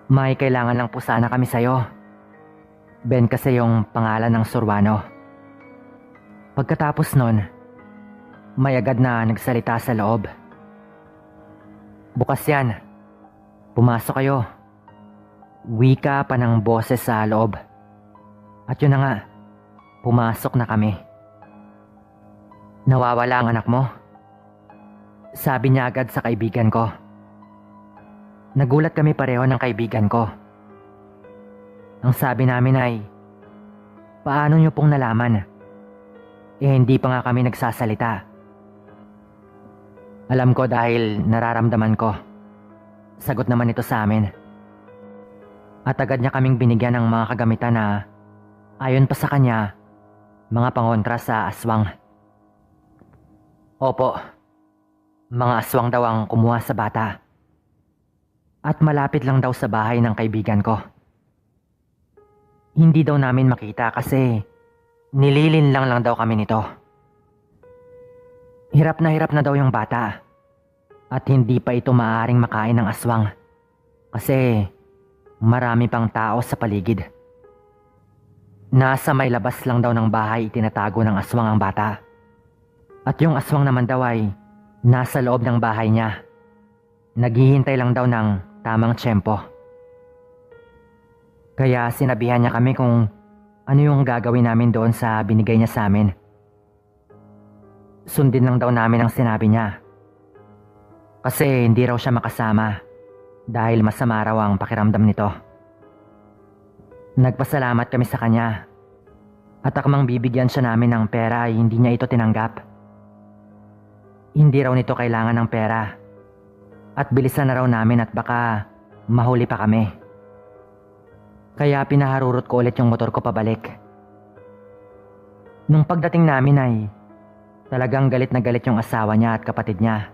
may kailangan lang po sana kami sa'yo. Ben kasi yung pangalan ng Surwano. Pagkatapos nun, may agad na nagsalita sa loob. Bukas yan. Pumasok kayo. Wika pa ng boses sa loob. At yun na nga, pumasok na kami. Nawawala ang anak mo? Sabi niya agad sa kaibigan ko. Nagulat kami pareho ng kaibigan ko. Ang sabi namin ay, paano niyo pong nalaman? Hindi pa nga kami nagsasalita. Alam ko dahil nararamdaman ko. Sagot naman ito sa amin. At agad niya kaming binigyan ng mga kagamitan na ayon pa sa kanya, mga pangontra sa aswang. Opo, mga aswang daw ang kumuha sa bata. At malapit lang daw sa bahay ng kaibigan ko. Hindi daw namin makita kasi nililin lang daw kami nito. Hirap na daw yung bata. At hindi pa ito maaaring makain ng aswang. Kasi marami pang tao sa paligid. Nasa may labas lang daw ng bahay itinatago ng aswang ang bata. At yung aswang naman daw ay nasa loob ng bahay niya. Naghihintay lang daw ng tamang tiyempo. Kaya sinabihan niya kami kung ano yung gagawin namin doon sa binigay niya sa amin. Sundin lang daw namin ang sinabi niya. Kasi hindi raw siya makasama dahil masama raw ang pakiramdam nito. Nagpasalamat kami sa kanya at akmang bibigyan siya namin ng pera ay hindi niya ito tinanggap. Hindi raw nito kailangan ng pera at bilisan na raw namin at baka mahuli pa kami. Kaya pinaharurot ko ulit yung motor ko pabalik. Nung pagdating namin ay talagang galit na galit yung asawa niya at kapatid niya.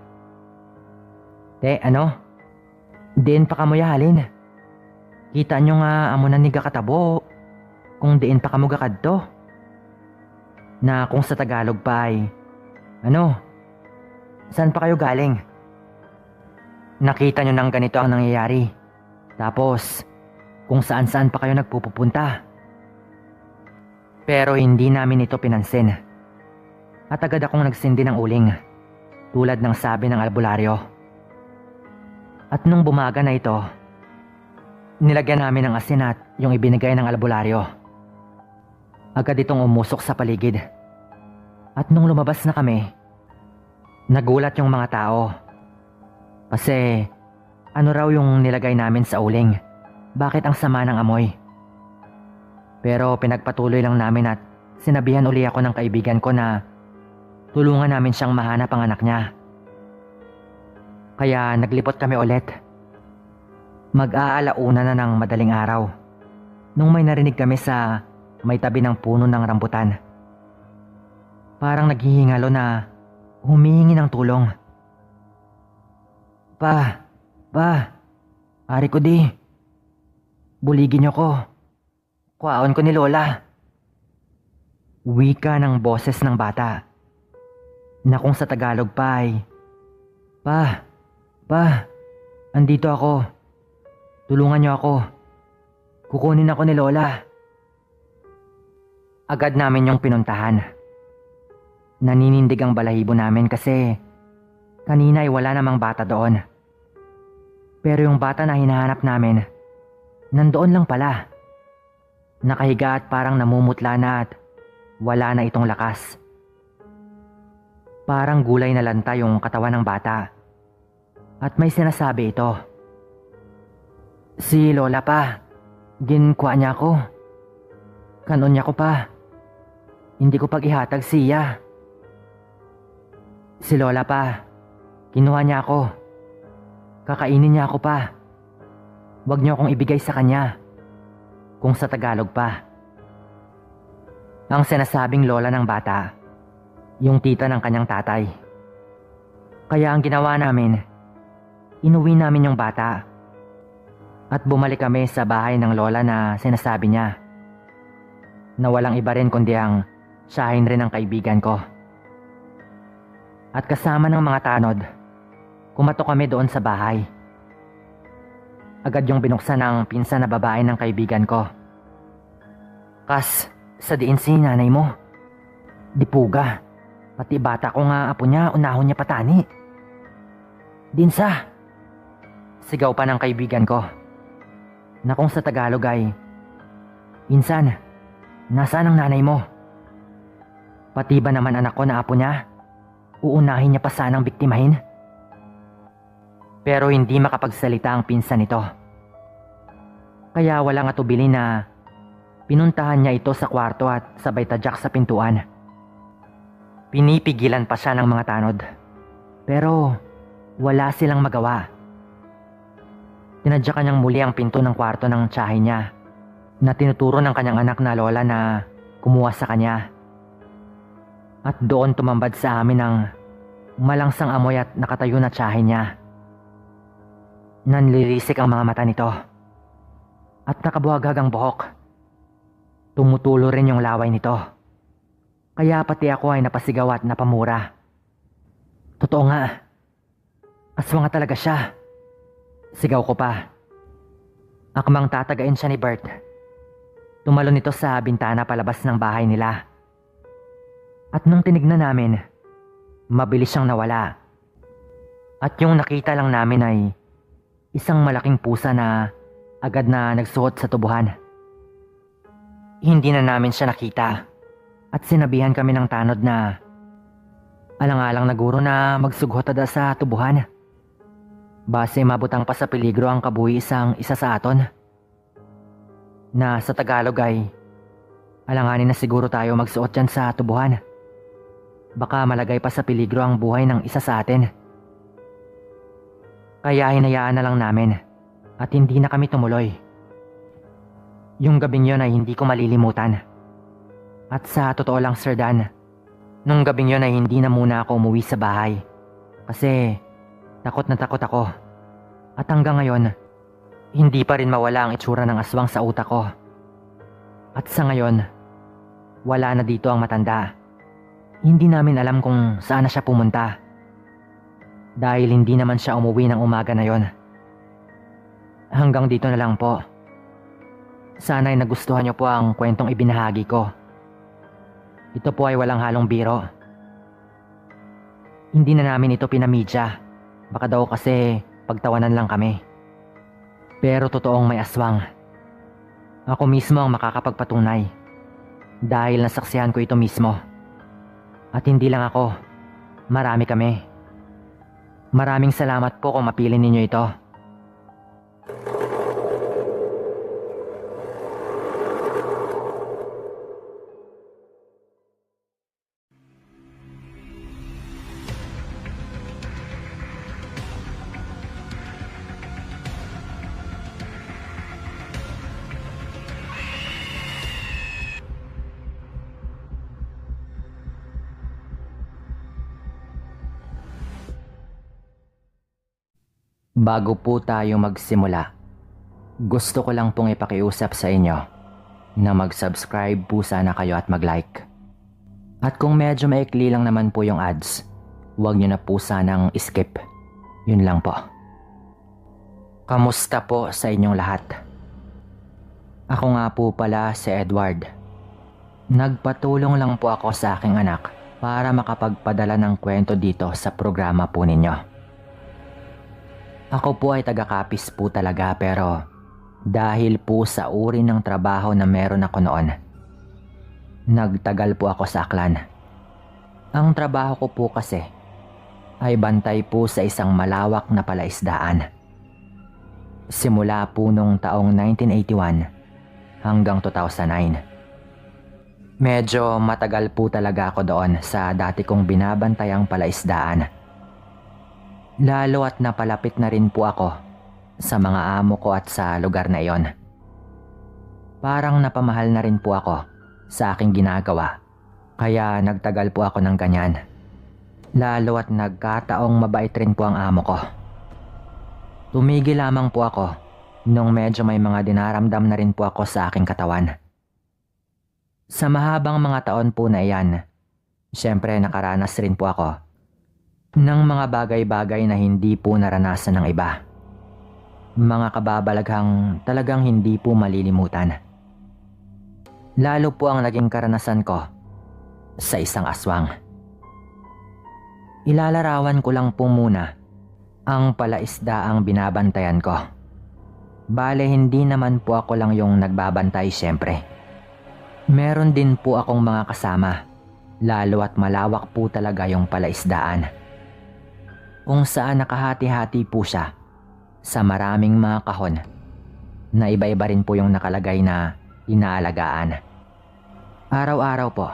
Ano? Diin pa kamo yahalin. Kita nyo nga amunan ni gakatabo. Kung diin pa kamo gakadto. Na kung sa Tagalog pa ay, saan pa kayo galing? Nakita nyo nang ganito ang nangyayari. Tapos, kung saan-saan pa kayo nagpupunta. Pero hindi namin ito pinansin. At agad akong nagsindi ng uling. Tulad ng sabi ng albularyo. At nung bumaga na ito, nilagyan namin ng asin at yung ibinigay ng albularyo. Agad itong umusok sa paligid. At nung lumabas na kami, nagulat yung mga tao. Kasi ano raw yung nilagay namin sa uling? Bakit ang sama ng amoy? Pero pinagpatuloy lang namin at sinabihan uli ako ng kaibigan ko na tulungan namin siyang mahanap ang anak niya. Kaya naglipot kami ulit. Mag-aalauna na ng madaling araw nung may narinig kami sa may tabi ng puno ng rambutan. Parang naghihingalo na humihingi ng tulong. Pa, ari ko di. Buligin niyo ko. Kuwaon ko ni Lola. Wika ng boses ng bata. Na kung sa Tagalog pa ay, Pa, andito ako. Tulungan niyo ako. Kukunin ako ni Lola. Agad namin yung pinuntahan. Naninindig ang balahibo namin kasi kanina ay wala namang bata doon. Pero yung bata na hinahanap namin, nandoon lang pala. Nakahiga at parang namumutla na at wala na itong lakas. Parang gulay na lanta yung katawan ng bata. At may sinasabi ito. Si Lola pa, ginkwa niya ako. Kanon niya ko pa. Hindi ko pag-ihatag siya. Si Lola pa, kinuha niya ako. Kakainin niya ako pa. Huwag niyo akong ibigay sa kanya. Kung sa Tagalog pa. Ang sinasabing lola ng bata, yung tita ng kanyang tatay. Kaya ang ginawa namin, inuwi namin yung bata. At bumalik kami sa bahay ng lola na sinasabi niya. Na walang iba rin kundi ang siyahin rin ng kaibigan ko. At kasama ng mga tanod, kumatok kami doon sa bahay. Agad yung binuksan ng pinsan na babae ng kaibigan ko. Kas, sa diin si nanay mo. Dipuga, pati bata ko nga apo niya unahon niya patani. Dinsa, Sigaw pa ng kaibigan ko na kung sa Tagalog ay, "Insan, nasaan ang nanay mo? Pati ba naman anak ko na apo niya? Uunahin niya pa sanang biktimahin?" Pero hindi makapagsalita ang pinsan nito. Kaya walang atubili na pinuntahan niya ito sa kwarto at sabay tadyak sa pintuan. Pinipigilan pa siya ng mga tanod. Pero wala silang magawa. Tinadyakan niyang muli ang pinto ng kwarto ng tiyahin niya na tinuturo ng kanyang anak na lola na kumuha sa kanya. At doon tumambad sa amin ang malangsang amoy at nakatayo na tiyahin niya. Nanlilisik ang mga mata nito at nakabuhagag ang buhok. Tumutulo rin yung laway nito. Kaya pati ako ay napasigaw at napamura. Totoo nga. Aswang nga talaga siya. Sigaw ko pa. Akmang tatagain siya ni Bert. Tumalon ito sa bintana palabas ng bahay nila. At nang tinignan namin, mabilis siyang nawala. At yung nakita lang namin ay isang malaking pusa na agad na nagsuot sa tubuhan. Hindi na namin siya nakita at sinabihan kami ng tanod na alang-alang na guro na magsugot ada sa tubuhan. Base mabutang pa sa peligro ang kabuhi isang isa sa aton. Na sa Tagalog ay alanganin na siguro tayo magsuot dyan sa tubuhan. Baka malagay pa sa peligro ang buhay ng isa sa atin. Kaya hinayaan na lang namin at hindi na kami tumuloy. Yung gabing yon ay hindi ko malilimutan. At sa totoo lang, Sir Dan, nung gabing yon ay hindi na muna ako umuwi sa bahay. Kasi takot na takot ako. At hanggang ngayon, hindi pa rin mawala ang itsura ng aswang sa utak ko. At sa ngayon, wala na dito ang matanda. Hindi namin alam kung saan na siya pumunta. Dahil hindi naman siya umuwi ng umaga na yon. Hanggang dito na lang po. Sana ay nagustuhan niyo po ang kwentong ibinahagi ko. Ito po ay walang halong biro. Hindi na namin ito pinamedya. Baka daw kasi pagtawanan lang kami. Pero totoong may aswang. Ako mismo ang makakapagpatunay. Dahil nasaksihan ko ito mismo. At hindi lang ako. Marami kami. Maraming salamat po kung mapili ninyo ito. Bago po tayo magsimula, gusto ko lang pong ipakiusap sa inyo na mag-subscribe po sana kayo at mag-like. At kung medyo maikli lang naman po yung ads, huwag nyo na po sanang skip. Yun lang po. Kamusta po sa inyong lahat? Ako nga po pala si Edward. Nagpatulong lang po ako sa aking anak para makapagpadala ng kwento dito sa programa po ninyo. Ako po ay taga-kapis po talaga pero dahil po sa uri ng trabaho na meron ako noon, nagtagal po ako sa Aklan. Ang trabaho ko po kasi ay bantay po sa isang malawak na palaisdaan. Simula po nung taong 1981 hanggang 2009. Medyo matagal po talaga ako doon sa dati kong binabantayang palaisdaan. Lalo at napalapit na rin po ako sa mga amo ko at sa lugar na iyon. Parang napamahal na rin po ako sa aking ginagawa, kaya nagtagal po ako ng ganyan. Lalo at nagkataong mabait rin po ang amo ko. Tumigil lamang po ako nung medyo may mga dinaramdam na rin po ako sa aking katawan. Sa mahabang mga taon po na iyan, syempre nakaranas rin po ako ng mga bagay-bagay na hindi po naranasan ng iba. Mga kababalaghang talagang hindi po malilimutan. Lalo po ang naging karanasan ko sa isang aswang. Ilalarawan ko lang po muna ang palaisda ang binabantayan ko. Bale, hindi naman po ako lang yung nagbabantay syempre. Meron din po akong mga kasama, lalo at malawak po talaga yung palaisdaan. Kung saan nakahati-hati po siya sa maraming mga kahon na iba-iba rin po yung nakalagay na inaalagaan. Araw-araw po,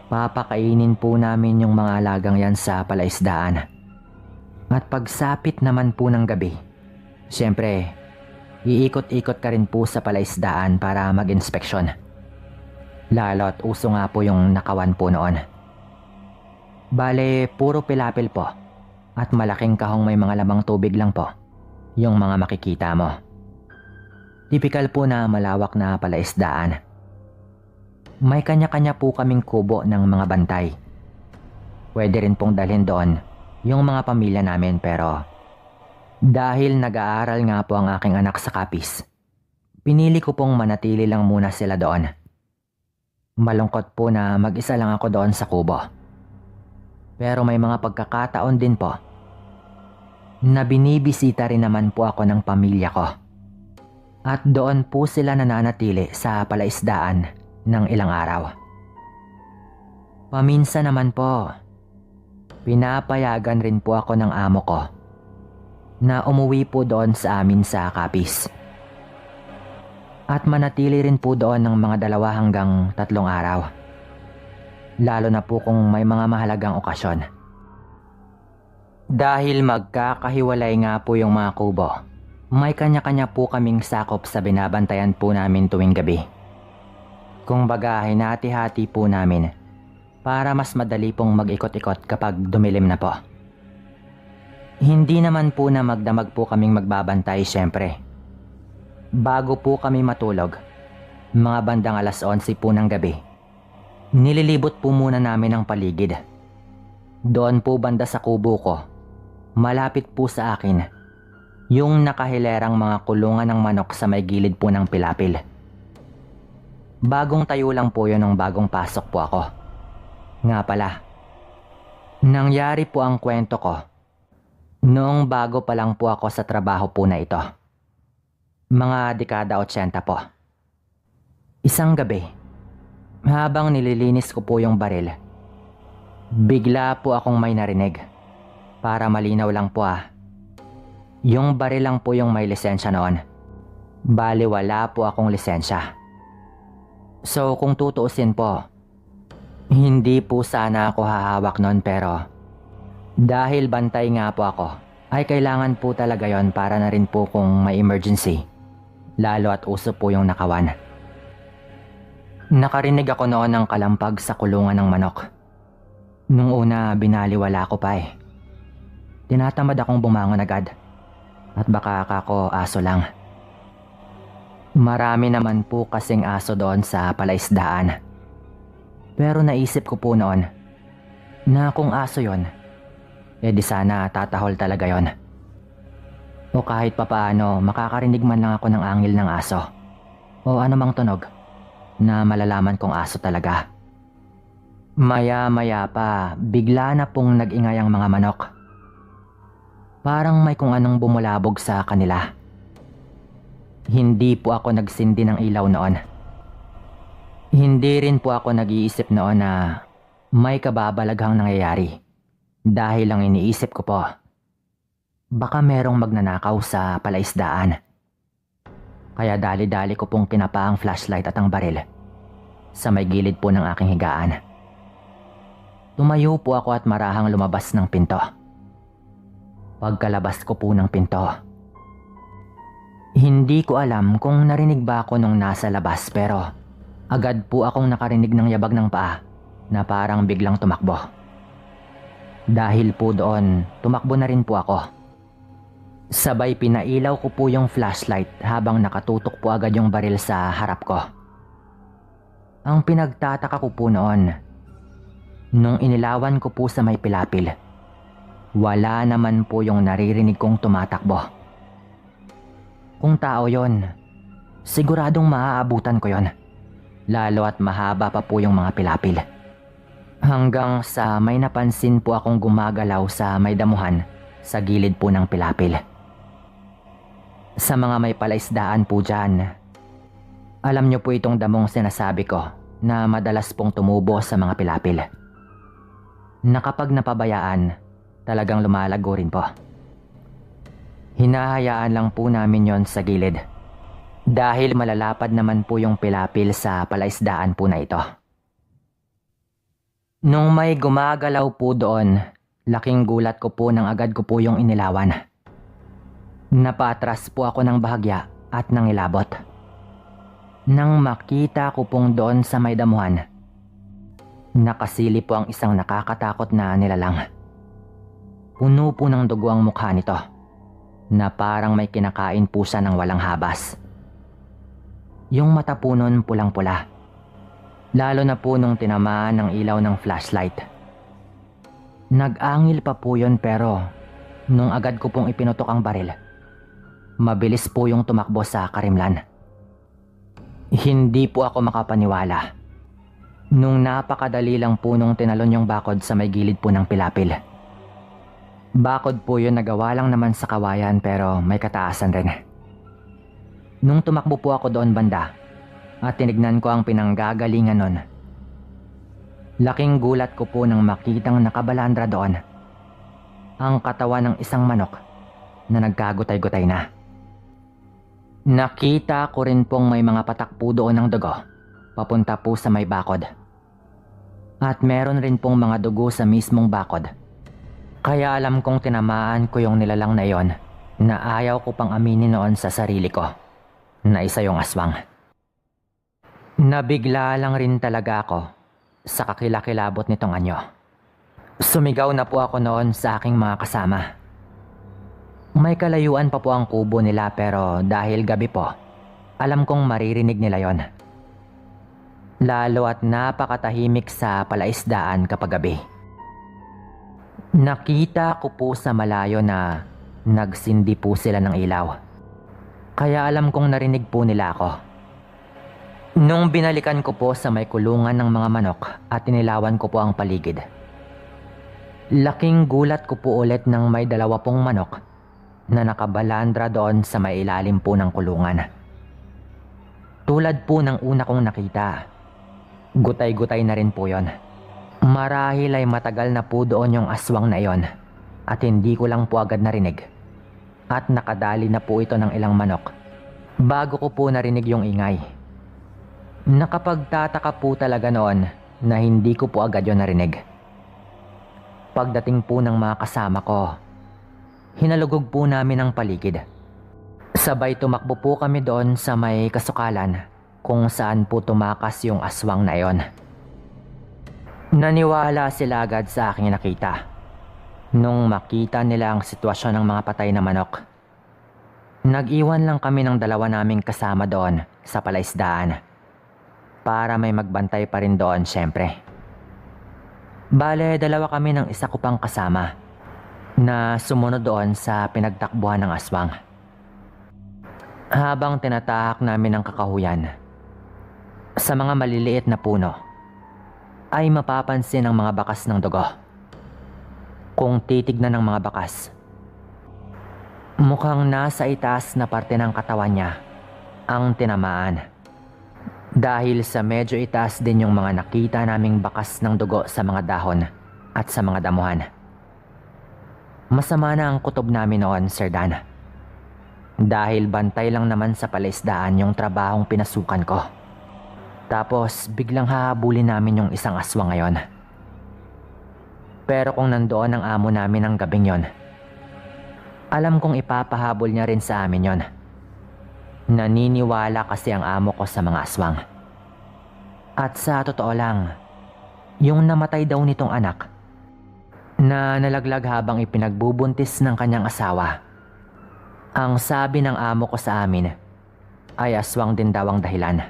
papakainin po namin yung mga alagang yan sa palaisdaan. At pagsapit naman po ng gabi, syempre, iikot-ikot ka rin po sa palaisdaan para mag-inspeksyon. Lalo at uso nga po yung nakawan po noon. Bale, puro pilapil po at malaking kahong may mga lamang tubig lang po yung mga makikita mo. Tipikal po na malawak na palaisdaan. May kanya-kanya po kaming kubo ng mga bantay. Pwede rin pong dalhin doon yung mga pamilya namin, pero dahil nag-aaral nga po ang aking anak sa Capiz, pinili ko pong manatili lang muna sila doon. Malungkot po na mag-isa lang ako doon sa kubo. Pero may mga pagkakataon din po na binibisita rin naman po ako ng pamilya ko. At doon po sila nananatili sa palaisdaan ng ilang araw. Paminsan naman po, pinapayagan rin po ako ng amo ko na umuwi po doon sa amin sa Capiz. At manatili rin po doon ng mga 2 hanggang 3 araw. Lalo na po kung may mga mahalagang okasyon. Dahil magkakahiwalay nga po yung mga kubo, may kanya-kanya po kaming sakop sa binabantayan po namin tuwing gabi. Kung baga, hinati-hati po namin para mas madali pong mag-ikot-ikot kapag dumilim na po. Hindi naman po na magdamag po kaming magbabantay syempre. Bago po kami matulog, mga bandang 11:00 po ng gabi, nililibot po muna namin ang paligid. Doon po banda sa kubo ko, malapit po sa akin, yung nakahilerang mga kulungan ng manok sa may gilid po ng pilapil. Bagong tayo lang po yun nung bagong pasok po ako. Nga pala, nangyari po ang kwento ko noong bago pa lang po ako sa trabaho po na ito. Mga dekada 80 po. Isang gabi, habang nililinis ko po yung baril, bigla po akong may narinig. Para malinaw lang po yung baril lang po yung may lisensya noon. Bali, wala po akong lisensya. So kung tutuusin po, hindi po sana ako hahawak noon, pero dahil bantay nga po ako, ay kailangan po talaga yon para na rin po kung may emergency. Lalo at uso po yung nakawan. Nakarinig ako noon ng kalampag sa kulungan ng manok. Nung una, binaliwala ko pa eh. Tinatamad akong bumangon agad. At baka ako aso lang. Marami naman po kasing aso doon sa palaisdaan. Pero naisip ko po noon na kung aso yon, di sana tatahol talaga yon. O kahit papaano, makakarinig man lang ako ng angil ng aso o anumang tunog na malalaman kong aso talaga. Maya-maya pa, bigla na pong nag-ingay ang mga manok. Parang may kung anong bumulabog sa kanila. Hindi po ako nagsindi ng ilaw noon. Hindi rin po ako nag-iisip noon na may kababalaghang nangyayari. Dahil lang iniisip ko po, baka merong magnanakaw sa palaisdaan. Kaya dali-dali ko pong kinapa ang flashlight at ang baril sa may gilid po ng aking higaan. Tumayo po ako at marahang lumabas ng pinto. Pagkalabas ko po ng pinto, hindi ko alam kung narinig ba ako nung nasa labas, pero agad po akong nakarinig ng yabag ng paa na parang biglang tumakbo. Dahil po doon, tumakbo na rin po ako. Sabay pinailaw ko po yung flashlight habang nakatutok po agad yung baril sa harap ko. Ang pinagtataka ko po noon, nung inilawan ko po sa may pilapil, wala naman po yung naririnig kong tumatakbo. Kung tao yon, siguradong maaabutan ko yon. Lalo at mahaba pa po yung mga pilapil. Hanggang sa may napansin po akong gumagalaw sa may damuhan sa gilid po ng pilapil. Sa mga may palaisdaan po dyan, alam nyo po itong damong sinasabi ko na madalas pong tumubo sa mga pilapil. Na kapag napabayaan, talagang lumalago rin po. Hinahayaan lang po namin yon sa gilid. Dahil malalapad naman po yung pilapil sa palaisdaan po na ito. Nung may gumagalaw po doon, laking gulat ko po nang agad ko po yung inilawan. Napatras po ako ng bahagya at nangilabot. Nang makita ko pong doon sa may damuhan, nakasili po ang isang nakakatakot na nilalang. Puno po ng dugo ang mukha nito, na parang may kinakain po siya ng walang habas. Yung mata po nun pulang-pula, lalo na po nung tinamaan ng ilaw ng flashlight. Nag-angil pa po yun pero nung agad ko pong ipinutok ang baril, mabilis po yung tumakbo sa karimlan. Hindi po ako makapaniwala nung napakadali lang po nung tinalon yung bakod sa may gilid po ng pilapil. Bakod po yun, nagawa lang naman sa kawayan pero may kataasan rin. Nung tumakbo po ako doon banda at tinignan ko ang pinanggagalingan nun, laking gulat ko po nang makitang nakabalandra doon ang katawan ng isang manok na nagkagutay-gutay na. Nakita ko rin pong may mga patak po doon ng dugo papunta po sa may bakod. At meron rin pong mga dugo sa mismong bakod. Kaya alam kong tinamaan ko yung nilalang na yon na ayaw ko pang aminin noon sa sarili ko na isa yung aswang. Nabigla lang rin talaga ako sa kakilakilabot nitong anyo. Sumigaw na po ako noon sa aking mga kasama. May kalayuan pa po ang kubo nila pero dahil gabi po, alam kong maririnig nila yon. Lalo at napakatahimik sa palaisdaan kapag gabi. Nakita ko po sa malayo na nagsindi po sila ng ilaw. Kaya alam kong narinig po nila ako. Nung binalikan ko po sa may kulungan ng mga manok at inilawan ko po ang paligid, laking gulat ko po ulit nang may 2 pong manok na nakabalandra doon sa may ilalim po ng kulungan. Tulad po ng una kong nakita, gutay-gutay na rin po yon. Marahil ay matagal na po doon yung aswang na yon at hindi ko lang po agad narinig. At nakadali na po ito ng ilang manok bago ko po narinig yung ingay. Nakapagtataka po talaga noon na hindi ko po agad yon narinig. Pagdating po ng mga kasama ko, hinalugog po namin ang paligid. Sabay tumakbo po kami doon sa may kasukalan kung saan po tumakas yung aswang na yon. Naniwala sila agad sa aking nakita nung makita nila ang sitwasyon ng mga patay na manok. Nag-iwan lang kami ng 2 naming kasama doon sa palaisdaan para may magbantay pa rin doon syempre. Bale, 2 kami ng isa ko pang kasama na sumunod doon sa pinagtakbuhan ng aswang. Habang tinatahak namin ang kakahuyan, sa mga maliliit na puno ay mapapansin ang mga bakas ng dugo. Kung titignan ng mga bakas, mukhang nasa itaas na parte ng katawan niya ang tinamaan. Dahil sa medyo itaas din yung mga nakita naming bakas ng dugo sa mga dahon at sa mga damuhan. Masama na ang kutob namin noon, Sir Dan. Dahil bantay lang naman sa palaisdaan yung trabahong pinasukan ko. Tapos biglang hahabulin namin yung isang aswang ngayon. Pero kung nandoon ang amo namin ng gabing yon, alam kong ipapahabol niya rin sa amin yon. Naniniwala kasi ang amo ko sa mga aswang. At sa totoo lang, yung namatay daw nitong anak na nalaglag habang ipinagbubuntis ng kanyang asawa, ang sabi ng amo ko sa amin ay aswang din daw ang dahilan.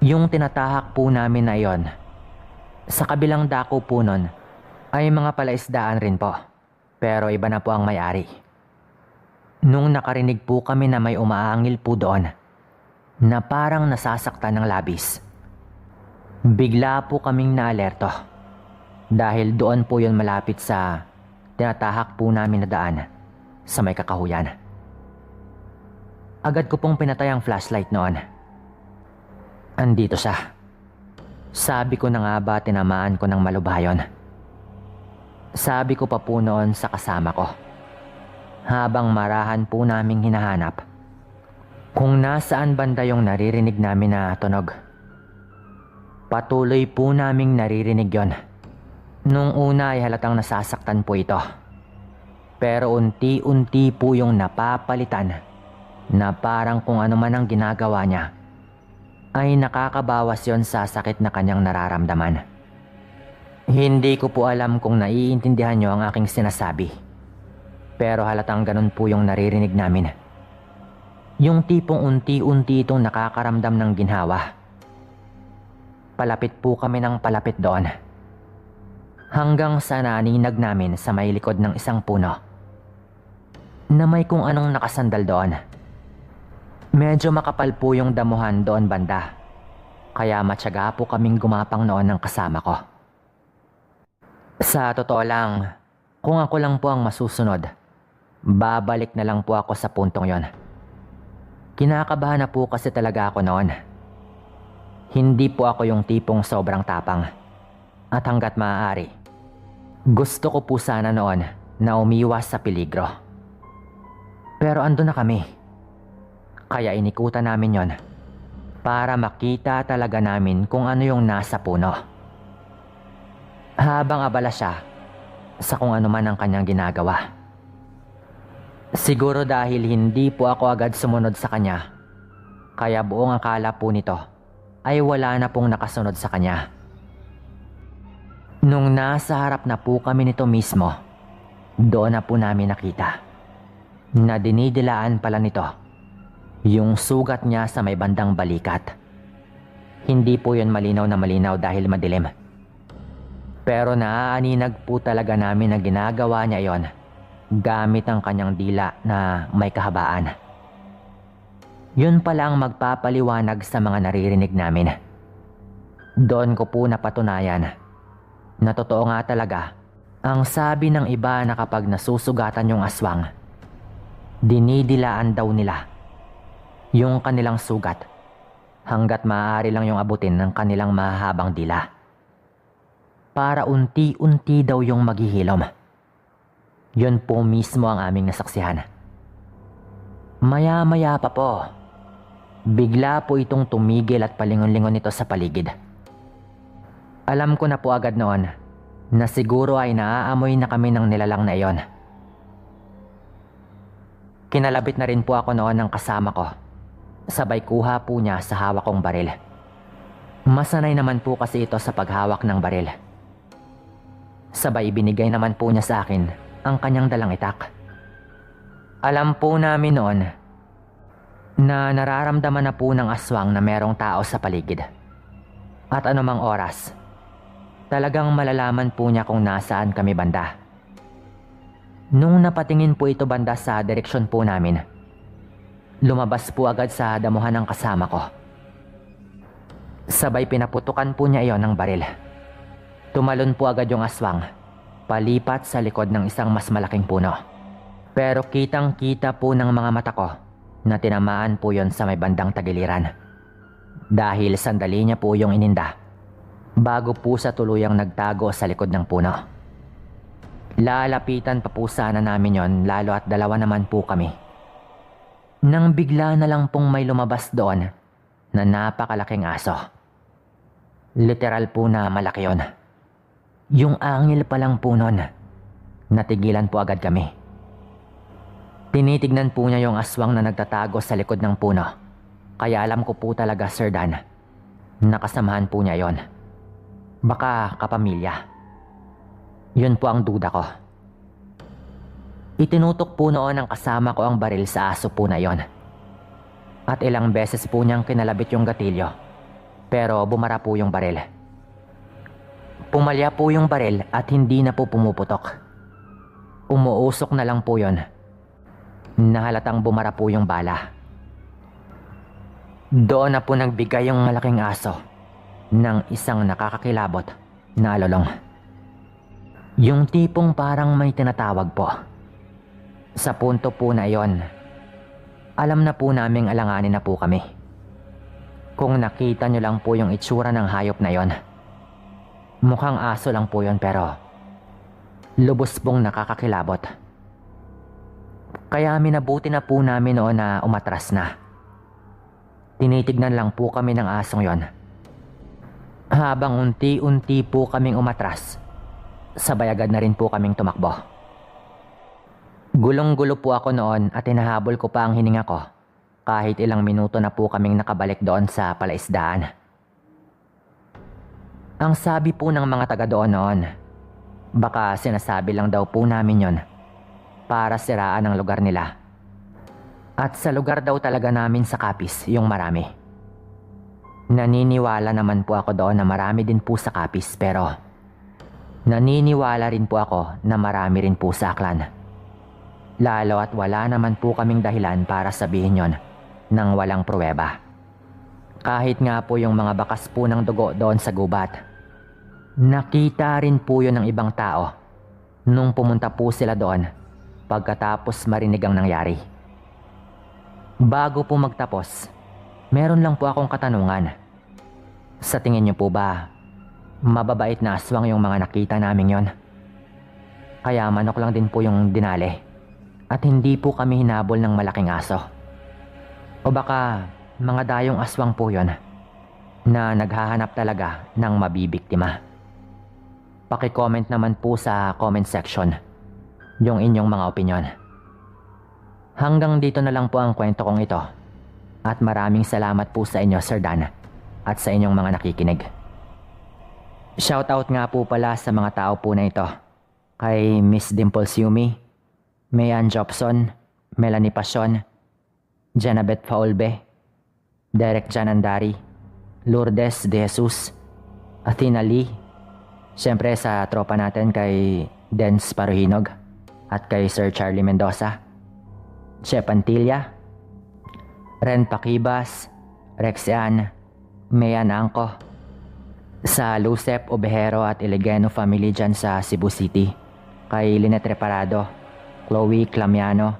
Yung tinatahak po namin na yon, sa kabilang dako po nun ay mga palaisdaan rin po, pero iba na po ang may-ari. Nung nakarinig po kami na may umaangil po doon na parang nasasaktan ng labis, bigla po kaming naalerto dahil doon po yun malapit sa tinatahak po namin na daan sa may kakahuyan. Agad ko pong pinatay ang flashlight noon. Andito siya. Sabi ko na nga ba tinamaan ko ng malubayon? Sabi ko pa po noon sa kasama ko. Habang marahan po naming hinahanap kung nasaan banda yung naririnig namin na tunog. Patuloy po naming naririnig yon. Nung una ay halatang nasasaktan po ito. Pero unti-unti po yung napapalitan na parang kung ano man ang ginagawa niya ay nakakabawas yon sa sakit na kanyang nararamdaman. Hindi ko po alam kung naiintindihan niyo ang aking sinasabi. Pero halatang ganun po yung naririnig namin. Yung tipong unti-unti itong nakakaramdam ng ginhawa. Palapit po kami ng palapit doon. Hanggang sa naninag namin sa may likod ng isang puno na may kung anong nakasandal doon. Medyo makapal po yung damuhan doon banda, kaya matyaga po kaming gumapang noon ng kasama ko. Sa totoo lang, kung ako lang po ang masusunod, babalik na lang po ako sa puntong yon. Kinakabahan na po kasi talaga ako noon. Hindi po ako yung tipong sobrang tapang. At hanggat maaari, gusto ko po sana noon na umiwas sa peligro. Pero ando na kami. Kaya inikutan namin yon para makita talaga namin kung ano yung nasa puno. Habang abala siya sa kung ano man ang kanyang ginagawa. Siguro dahil hindi po ako agad sumunod sa kanya, kaya buong akala po nito ay wala na pong nakasunod sa kanya. Nung nasa harap na po kami nito mismo, doon na po namin nakita na dinidilaan pala nito yung sugat niya sa may bandang balikat. Hindi po yun malinaw na malinaw dahil madilim. Pero naaaninag po talaga namin na ginagawa niya yon gamit ang kanyang dila na may kahabaan. Yun pala ang magpapaliwanag sa mga naririnig namin. Doon ko po napatunayan na totoo nga talaga ang sabi ng iba na kapag nasusugatan yung aswang, dinidilaan daw nila yung kanilang sugat hanggat maaari lang yung abutin ng kanilang mahahabang dila para unti-unti daw yung maghihilom. Yun po mismo ang aming nasaksihan. Maya-maya pa po, bigla po itong tumigil at palingon-lingon ito sa paligid. Alam ko na po agad noon na siguro ay naaamoy na kami ng nilalang na iyon. Kinalabit na rin po ako noon ng kasama ko. Sabay kuha po niya sa hawak kong baril. Masanay naman po kasi ito sa paghawak ng baril. Sabay binigay naman po niya sa akin ang kanyang dalang itak. Alam po namin noon na nararamdaman na po ng aswang na merong tao sa paligid. At anumang oras, talagang malalaman po niya kung nasaan kami banda. Nung napatingin po ito banda sa direksyon po namin, lumabas po agad sa damuhan ng kasama ko. Sabay pinaputukan po niya iyon ng baril. Tumalon po agad yung aswang, palipat sa likod ng isang mas malaking puno. Pero kitang-kita po ng mga mata ko na tinamaan po yon sa may bandang tagiliran. Dahil sandali niya po yung ininda, bago po sa tuluyang nagtago sa likod ng puno. Lalapitan pa po sana namin yon lalo at dalawa naman po kami. Nang bigla na lang pong may lumabas doon na napakalaking aso. Literal po na malaki yon. Yung angil pa lang po nun. Natigilan po agad kami. Tinitignan po niya yung aswang na nagtatago sa likod ng puno. Kaya alam ko po talaga, Sir Dan, nakasamahan po niya yon. Baka kapamilya. Yun po ang duda ko. Itinutok po noon ng kasama ko ang baril sa aso po na yon. At ilang beses po niyang kinalabit yung gatilyo. Pero bumara po yung baril. Pumalya po yung baril at hindi na po pumuputok. Umuusok na lang po yon. Nahalatang bumara po yung bala. Doon na po nagbigay yung malaking aso ng isang nakakakilabot na alolong. Yung tipong parang may tinatawag po. Sa punto po na yon, alam na po naming alanganin na po kami. Kung nakita nyo lang po yung itsura ng hayop na yon, mukhang aso lang po yon pero lubos pong nakakakilabot. Kaya minabuti na po namin noon na umatras na. Tinitignan lang po kami ng asong yon. Habang unti-unti po kaming umatras, sabay agad na rin po kaming tumakbo. Gulong-gulo po ako noon at hinahabol ko pa ang hininga ko kahit ilang minuto na po kaming nakabalik doon sa palaisdaan. Ang sabi po ng mga taga doon noon, baka sinasabi lang daw po namin yon para siraan ang lugar nila. At sa lugar daw talaga namin sa Capiz yung marami. Naniniwala naman po ako doon na marami din po sa Capiz pero naniniwala rin po ako na marami rin po sa Aklan. Lalo at wala naman po kaming dahilan para sabihin yon nang walang pruweba. Kahit nga po yung mga bakas po ng dugo doon sa gubat, nakita rin po yun ng ibang tao nung pumunta po sila doon pagkatapos marinig ang nangyari. Bago po magtapos, meron lang po akong katanungan. Sa tingin niyo po ba, mababait na aswang yung mga nakita namin yon? Kaya manok lang din po yung dinali at hindi po kami hinabol ng malaking aso. O baka mga dayong aswang po yon na naghahanap talaga ng mabibiktima. Paki-comment naman po sa comment section yung inyong mga opinyon. Hanggang dito na lang po ang kwento kong ito at maraming salamat po sa inyo Sir Dan at sa inyong mga nakikinig. Shoutout nga po pala sa mga tao po na ito, kay Miss Dimples Yumi, Mayan Jobson, Melanie Pasion, Janabeth Faulbe, Derek Janandari, Lourdes De Jesus, Athena Lee, siyempre sa tropa natin kay Dens Paruhinog at kay Sir Charlie Mendoza, Chef Antilla, Ren Pakibas, Rexian, Mayan Angko, sa Lucep Obejero at Ilegeno family dyan sa Cebu City, kay Lynette Reparado, Chloe Clamiano,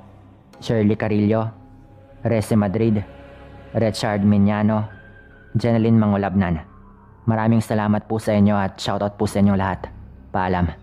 Shirley Carillo, Rese Madrid, Richard Miñano, Jeneline Mangulabnan. Maraming salamat po sa inyo at shoutout po sa inyo lahat. Paalam.